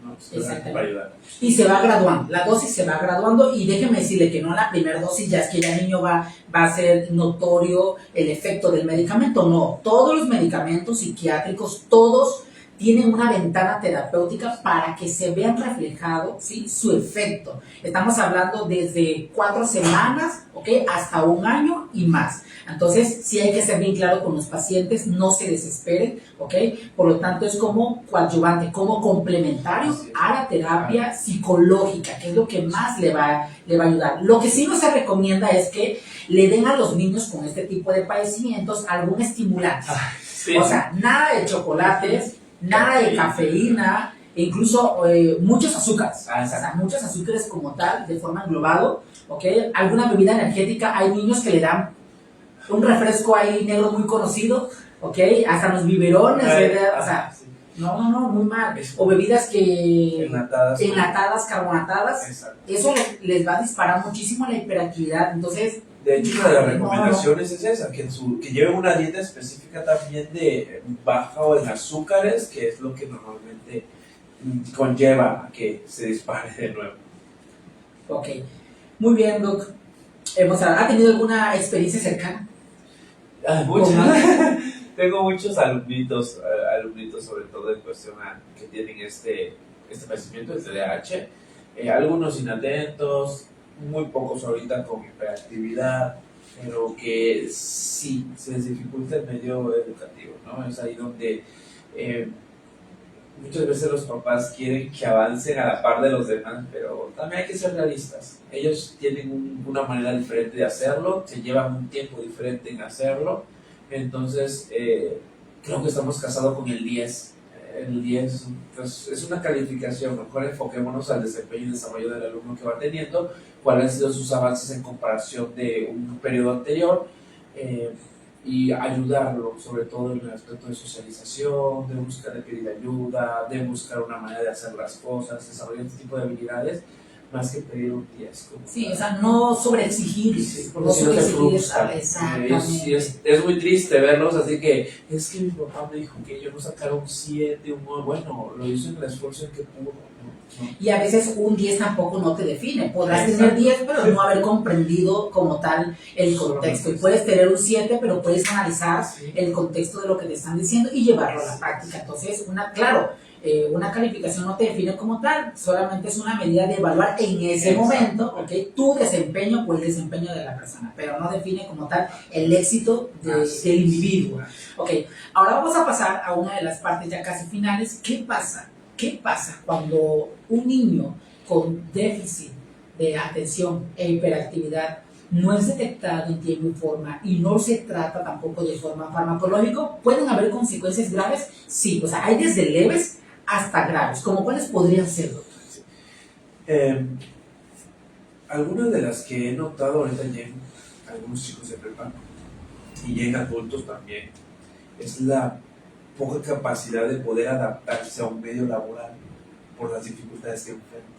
No, es para ayudar. Y se va graduando, la dosis se va graduando, y déjeme decirle que no en la primera dosis ya es que ya el niño va a ser notorio el efecto del medicamento. No, todos los medicamentos psiquiátricos, todos tienen una ventana terapéutica para que se vean reflejado, ¿sí? Su efecto. Estamos hablando desde 4 semanas, ¿ok? Hasta 1 año y más. Entonces, sí hay que ser bien claro con los pacientes, no se desesperen, ¿ok? Por lo tanto, es como coadyuvante, como complementario a la terapia psicológica, que es lo que más le va a ayudar. Lo que sí no se recomienda es que le den a los niños con este tipo de padecimientos algún estimulante. Sí. O sea, nada de chocolates, nada de cafeína, e incluso muchos azúcares, o sea, muchos azúcares como tal, de forma englobado, ¿ok? Alguna bebida energética, hay niños que le dan un refresco ahí negro muy conocido, ¿ok? Hasta los biberones, o sea, no, muy mal. O bebidas que enlatadas, carbonatadas. Exacto. Eso les va a disparar muchísimo la hiperactividad, entonces... De hecho, una de las recomendaciones es esa, que lleven una dieta específica también de baja en azúcares, que es lo que normalmente conlleva a que se dispare de nuevo. Ok, muy bien, Doc. ¿Ha tenido alguna experiencia cercana? Tengo muchos alumnitos, sobre todo en cuestión que tienen este padecimiento, el TDAH, algunos inatentos, muy pocos ahorita con hiperactividad, pero que sí se les dificulta el medio educativo, ¿no? Es ahí donde muchas veces los papás quieren que avancen a la par de los demás, pero también hay que ser realistas. Ellos tienen una manera diferente de hacerlo, se llevan un tiempo diferente en hacerlo, entonces creo que estamos casados con el 10. El 10 pues, es una calificación, mejor enfoquémonos al desempeño y desarrollo del alumno que va teniendo, cuáles han sido sus avances en comparación de un periodo anterior, y ayudarlo, sobre todo en el aspecto de socialización, de buscar de pedir ayuda, de buscar una manera de hacer las cosas, desarrollar este tipo de habilidades, más que pedir un 10. Sí, o sea, no sobreexigir, sí, no si no te sobreexigir, frustra. exactamente. Es muy triste verlos, así que es que mi papá me dijo que yo no sacara un 7, un 9, bueno, lo hizo en el esfuerzo en que pudo, ¿no? Y a veces un 10 tampoco no te define. Podrás Exacto. tener 10, pero no haber comprendido como tal el contexto. Y puedes tener un 7, pero puedes analizar el contexto de lo que te están diciendo y llevarlo a la práctica. Entonces, una calificación no te define como tal, solamente es una medida de evaluar en ese momento, ¿okay? Tu desempeño o el desempeño de la persona, pero no define como tal el éxito del individuo. Okay. Ahora vamos a pasar a una de las partes ya casi finales. ¿Qué pasa? ¿Qué pasa cuando un niño con déficit de atención e hiperactividad no es detectado en tiempo y forma y no se trata tampoco de forma farmacológica? ¿Pueden haber consecuencias graves? Sí, o sea, hay desde leves hasta graves. ¿Cómo cuáles podrían ser, doctor? Algunas de las que he notado ahorita en algunos chicos de prepa y en adultos también es la poca capacidad de poder adaptarse a un medio laboral por las dificultades que enfrentan.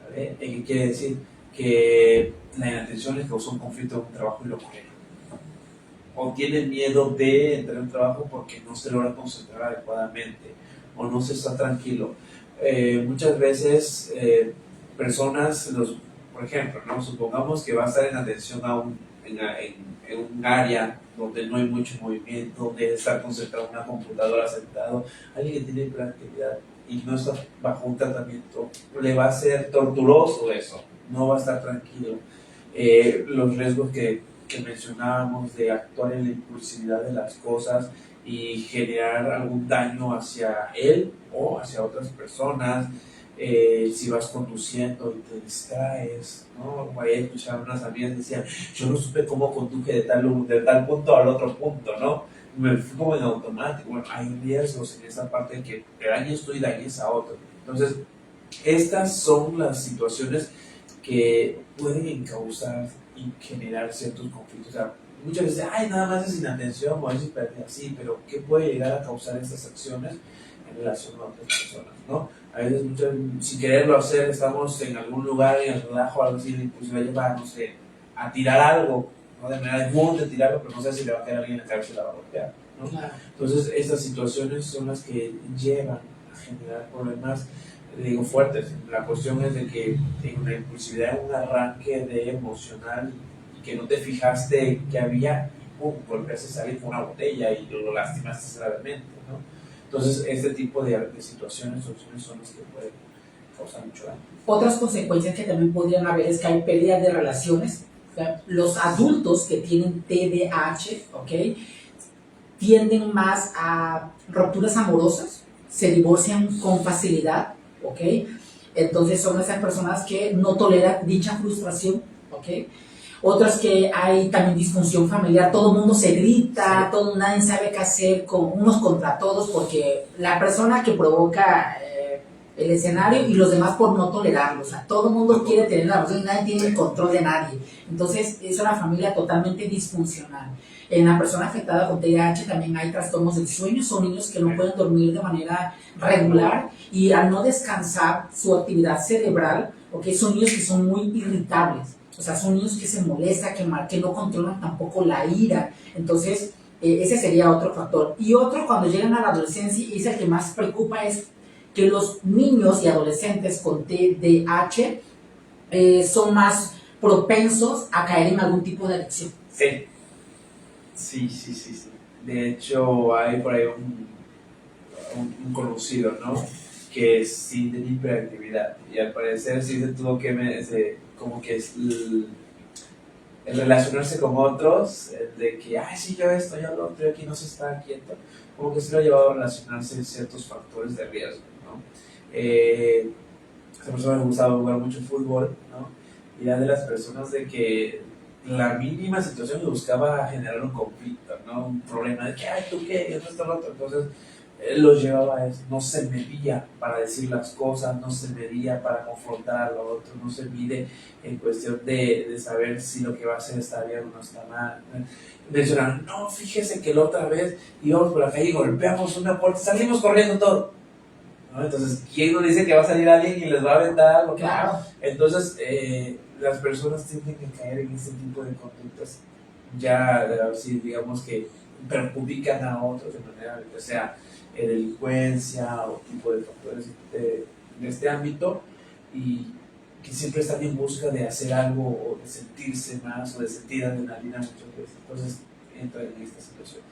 ¿Sabe? ¿Qué quiere decir? Que la inatención les causó un conflicto en un trabajo y lo corrieron. O tienen miedo de entrar en un trabajo porque no se logra concentrar adecuadamente o no se está tranquilo. Muchas veces personas, por ejemplo, ¿no? Supongamos que va a estar en atención en un área donde no hay mucho movimiento, donde está concentrado en una computadora sentado, alguien que tiene hiperactividad y no está bajo un tratamiento, le va a ser torturoso eso, no va a estar tranquilo. Los riesgos que mencionábamos de actuar en la impulsividad de las cosas y generar algún daño hacia él o hacia otras personas. Si vas conduciendo y te distraes, ¿no? Ahí escuchaba unas amigas que decían, yo no supe cómo conduje de tal punto al otro punto, ¿no? Me fui como en automático. Bueno, hay riesgos en esa parte que te dañes tú y dañes a otro. Entonces, estas son las situaciones que pueden encauzar y generar ciertos conflictos. O sea, muchas veces, ay, nada más es inatención o es hiperactividad, sí, pero ¿qué puede llegar a causar estas acciones en relación a otras personas, ¿no? A veces, sin quererlo hacer, estamos en algún lugar, en el relajo, algo así, y pues va a llevar, no sé, a tirar algo, ¿no? De manera de tirarlo, pero no sé si le va a caer a alguien en la cabeza y la va a golpear, ¿no? Claro. Entonces, estas situaciones son las que llevan a generar problemas, digo, fuertes. La cuestión es de que en una impulsividad, en un arranque de emocional, y que no te fijaste que había, golpeaste a alguien con una botella y lo lastimaste gravemente, ¿no? Entonces, este tipo de situaciones, soluciones son las que pueden causar mucho daño. Otras consecuencias que también podrían haber es que hay pérdidas de relaciones. O sea, los adultos que tienen TDAH, ¿okay? Tienden más a rupturas amorosas, se divorcian con facilidad, ¿okay? Entonces son esas personas que no toleran dicha frustración, ¿okay? Otras que hay también disfunción familiar, todo el mundo se grita, sí. Nadie sabe qué hacer, unos contra todos, porque la persona que provoca el escenario y los demás por no tolerarlo, o sea, todo el mundo quiere tener la razón y nadie tiene el control de nadie. Entonces es una familia totalmente disfuncional. En la persona afectada con TDAH también hay trastornos del sueño, son niños que no pueden dormir de manera regular y al no descansar su actividad cerebral, ¿okay? Son niños que son muy irritables. O sea, son niños que se molestan, que no controlan tampoco la ira. Entonces, ese sería otro factor. Y otro, cuando llegan a la adolescencia, y es el que más preocupa, es que los niños y adolescentes con TDAH son más propensos a caer en algún tipo de adicción. Sí. De hecho, hay por ahí un conocido, ¿no? Que sí tiene hiperactividad. Y al parecer sí se tuvo que como que es el relacionarse con otros, de que, ay, sí, yo esto, yo lo otro, y aquí no se está quieto, como que sí lo ha llevado a relacionarse en ciertos factores de riesgo, ¿no? A esa persona le gustaba jugar mucho fútbol, ¿no? Y era de las personas de que la mínima situación le buscaba generar un conflicto, ¿no? Un problema de que, ay, ¿tú qué? Esto, esto, lo otro. Entonces, los llevaba a eso, no se medía para decir las cosas, no se medía para confrontar a lo otro, no se mide en cuestión de saber si lo que va a hacer está bien o no está mal. Mencionaron, no, fíjese que la otra vez íbamos por la calle y golpeamos una puerta, salimos corriendo todo. ¿No? Entonces, ¿quién nos dice que va a salir alguien y les va a aventar algo? Claro. Entonces, las personas tienen que caer en ese tipo de conductas, ya, si digamos que perjudican a otros de manera, o sea, delincuencia o tipo de factores de este ámbito, y que siempre están en busca de hacer algo o de sentirse más o de sentir adrenalina muchas veces. Entonces entran en esta situación.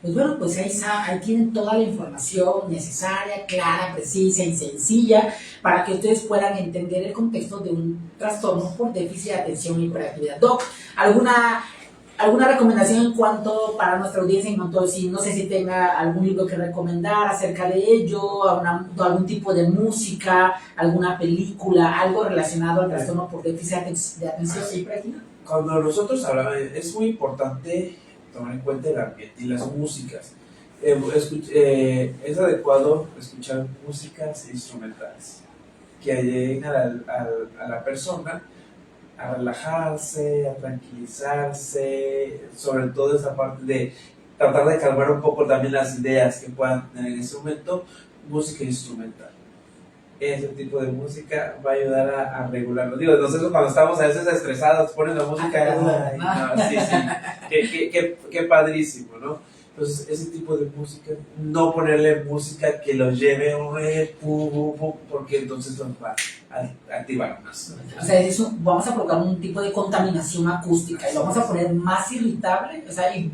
Pues bueno, pues ahí tienen toda la información necesaria, clara, precisa y sencilla para que ustedes puedan entender el contexto de un trastorno por déficit de atención y hiperactividad. Doc, ¿alguna recomendación en cuanto para nuestra audiencia en cuanto a si no sé si tenga algún libro que recomendar acerca de ello, algún tipo de música, alguna película, algo relacionado al trastorno por déficit de atención y hiperactividad? Cuando nosotros hablamos, es muy importante tomar en cuenta el ambiente y las músicas. Es adecuado escuchar músicas instrumentales que ayuden a la persona a relajarse, a tranquilizarse, sobre todo esa parte de tratar de calmar un poco también las ideas que puedan tener en ese momento. Música instrumental, ese tipo de música va a ayudar a regularlo. Digo, nosotros cuando estamos a veces estresados ponen la música, ay, no, sí, qué padrísimo, ¿no? Entonces, ese tipo de música, no ponerle música que los lleve porque entonces nos va a activar más. O sea, vamos a provocar un tipo de contaminación acústica y lo vamos a poner más irritable, o sea, y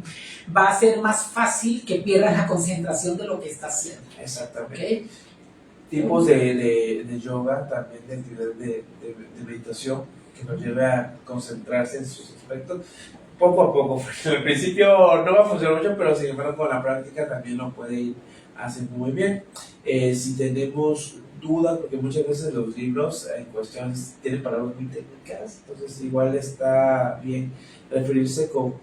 va a ser más fácil que pierdan la concentración de lo que está haciendo. Exactamente. ¿Okay? Tipos de yoga, también de actividad de meditación, que nos lleve a concentrarse en sus aspectos. Poco a poco, porque al principio no va a funcionar mucho, pero sin embargo con la práctica también lo puede ir haciendo muy bien. Si tenemos dudas, porque muchas veces los libros en cuestiones tienen palabras muy técnicas, entonces igual está bien referirse con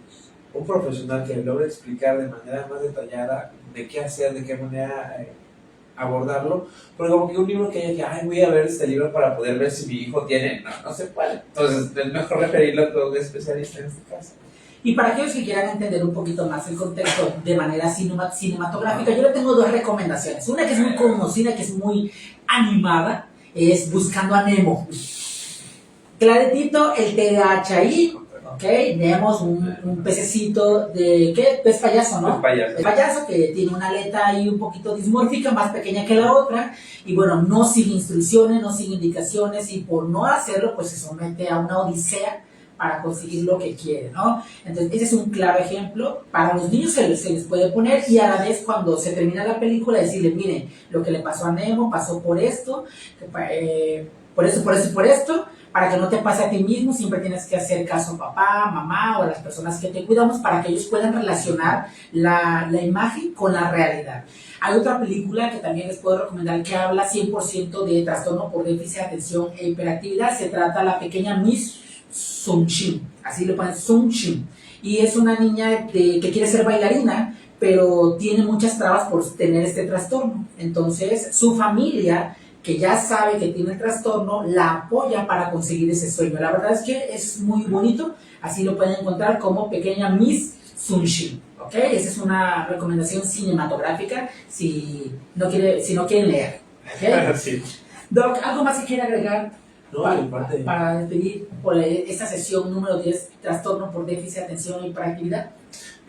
un profesional que logre explicar de manera más detallada de qué hacer, de qué manera abordarlo, porque como que un libro que voy a ver este libro para poder ver si mi hijo tiene, no se puede. Entonces es mejor referirlo con un especialista en este caso. Y para aquellos que quieran entender un poquito más el contexto de manera cinematográfica, yo le tengo dos recomendaciones. Una que es muy conocida, que es muy animada, es Buscando a Nemo. Claritito, el TDAH ahí, ¿ok? Nemo, un pececito de, ¿qué? Pez payaso, ¿no? Pez payaso que tiene una aleta ahí un poquito dismórfica, más pequeña que la otra, y bueno, no sigue instrucciones, no sigue indicaciones, y por no hacerlo, pues se somete a una odisea para conseguir lo que quiere, ¿no? Entonces, ese es un claro ejemplo. Para los niños se les puede poner, y a la vez cuando se termina la película decirle, miren, lo que le pasó a Nemo pasó por esto, por esto, para que no te pase a ti mismo, siempre tienes que hacer caso a papá, mamá o a las personas que te cuidamos para que ellos puedan relacionar la imagen con la realidad. Hay otra película que también les puedo recomendar que habla 100% de trastorno por déficit de atención e hiperactividad. Se trata de La Pequeña Miss Sunshine, así lo ponen, Sunshine, y es una niña que quiere ser bailarina, pero tiene muchas trabas por tener este trastorno. Entonces su familia, que ya sabe que tiene el trastorno, la apoya para conseguir ese sueño. La verdad es que es muy bonito, así lo pueden encontrar como Pequeña Miss Sunshine. ¿Okay? Esa es una recomendación cinematográfica si no quieren leer. ¿Okay? Sí. Doc, ¿algo más que quiera agregar? No, para despedir por esta sesión número 10, trastorno por déficit de atención y hiperactividad.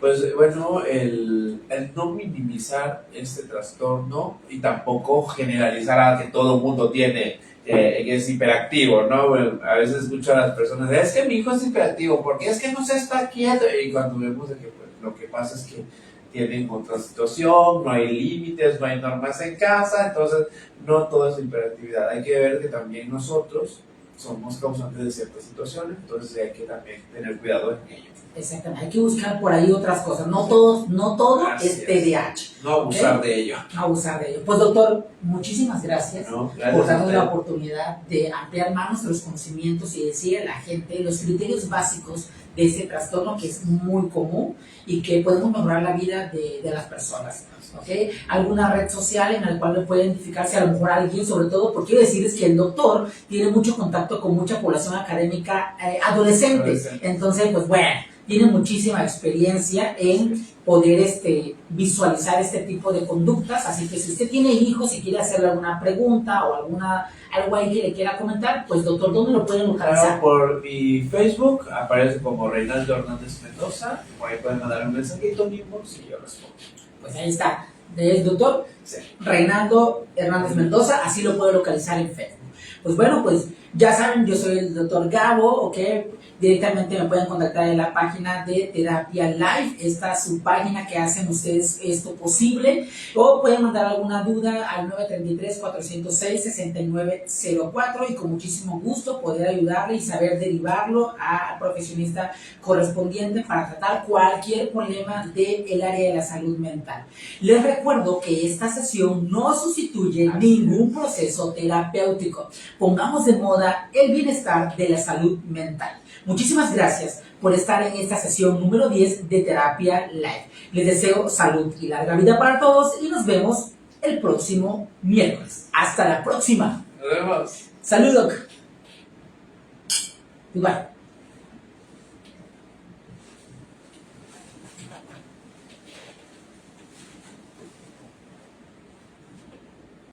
Pues bueno, el no minimizar este trastorno y tampoco generalizar a que todo el mundo tiene, que es hiperactivo, ¿no? Bueno, a veces escucho a las personas, es que mi hijo es hiperactivo, porque es que no se está quieto, y cuando vemos de que pues, lo que pasa es que tienen otra situación, no hay límites, no hay normas en casa, entonces no todo es hiperactividad. Hay que ver que también nosotros somos causantes de ciertas situaciones, entonces hay que también tener cuidado en ello. Exactamente, hay que buscar por ahí otras cosas, no todo es TDAH. No abusar de ello. No abusar de ello. Pues doctor, muchísimas gracias, por darnos la oportunidad de ampliar más nuestros conocimientos y decir a la gente los criterios básicos de ese trastorno que es muy común y que podemos mejorar la vida de las personas. ¿Okay? Alguna red social en la cual me puede identificarse a lo mejor alguien, sobre todo porque quiero decirles que el doctor tiene mucho contacto con mucha población académica adolescente. Entonces, pues bueno, tiene muchísima experiencia en poder visualizar este tipo de conductas, así que si usted tiene hijos y quiere hacerle alguna pregunta o algo ahí que le quiera comentar, pues doctor, ¿dónde lo pueden localizar? Claro, por mi Facebook aparece como Reinaldo Hernández Mendoza, por ahí pueden mandar un mensajito mismo si yo respondo. Pues ahí está, es doctor Reinaldo Hernández Mendoza, así lo puede localizar en Facebook. Pues bueno, pues ya saben, yo soy el doctor Gabo, ¿ok? Directamente me pueden contactar en la página de Terapia Live. Esta es su página que hacen ustedes esto posible. O pueden mandar alguna duda al 933-406-6904 y con muchísimo gusto poder ayudarle y saber derivarlo al profesionista correspondiente para tratar cualquier problema del área de la salud mental. Les recuerdo que esta sesión no sustituye ningún proceso terapéutico. Pongamos de moda el bienestar de la salud mental. Muchísimas gracias por estar en esta sesión número 10 de Terapia Live. Les deseo salud y larga vida para todos y nos vemos el próximo miércoles. Hasta la próxima. Nos vemos. Salud, Doc. Igual.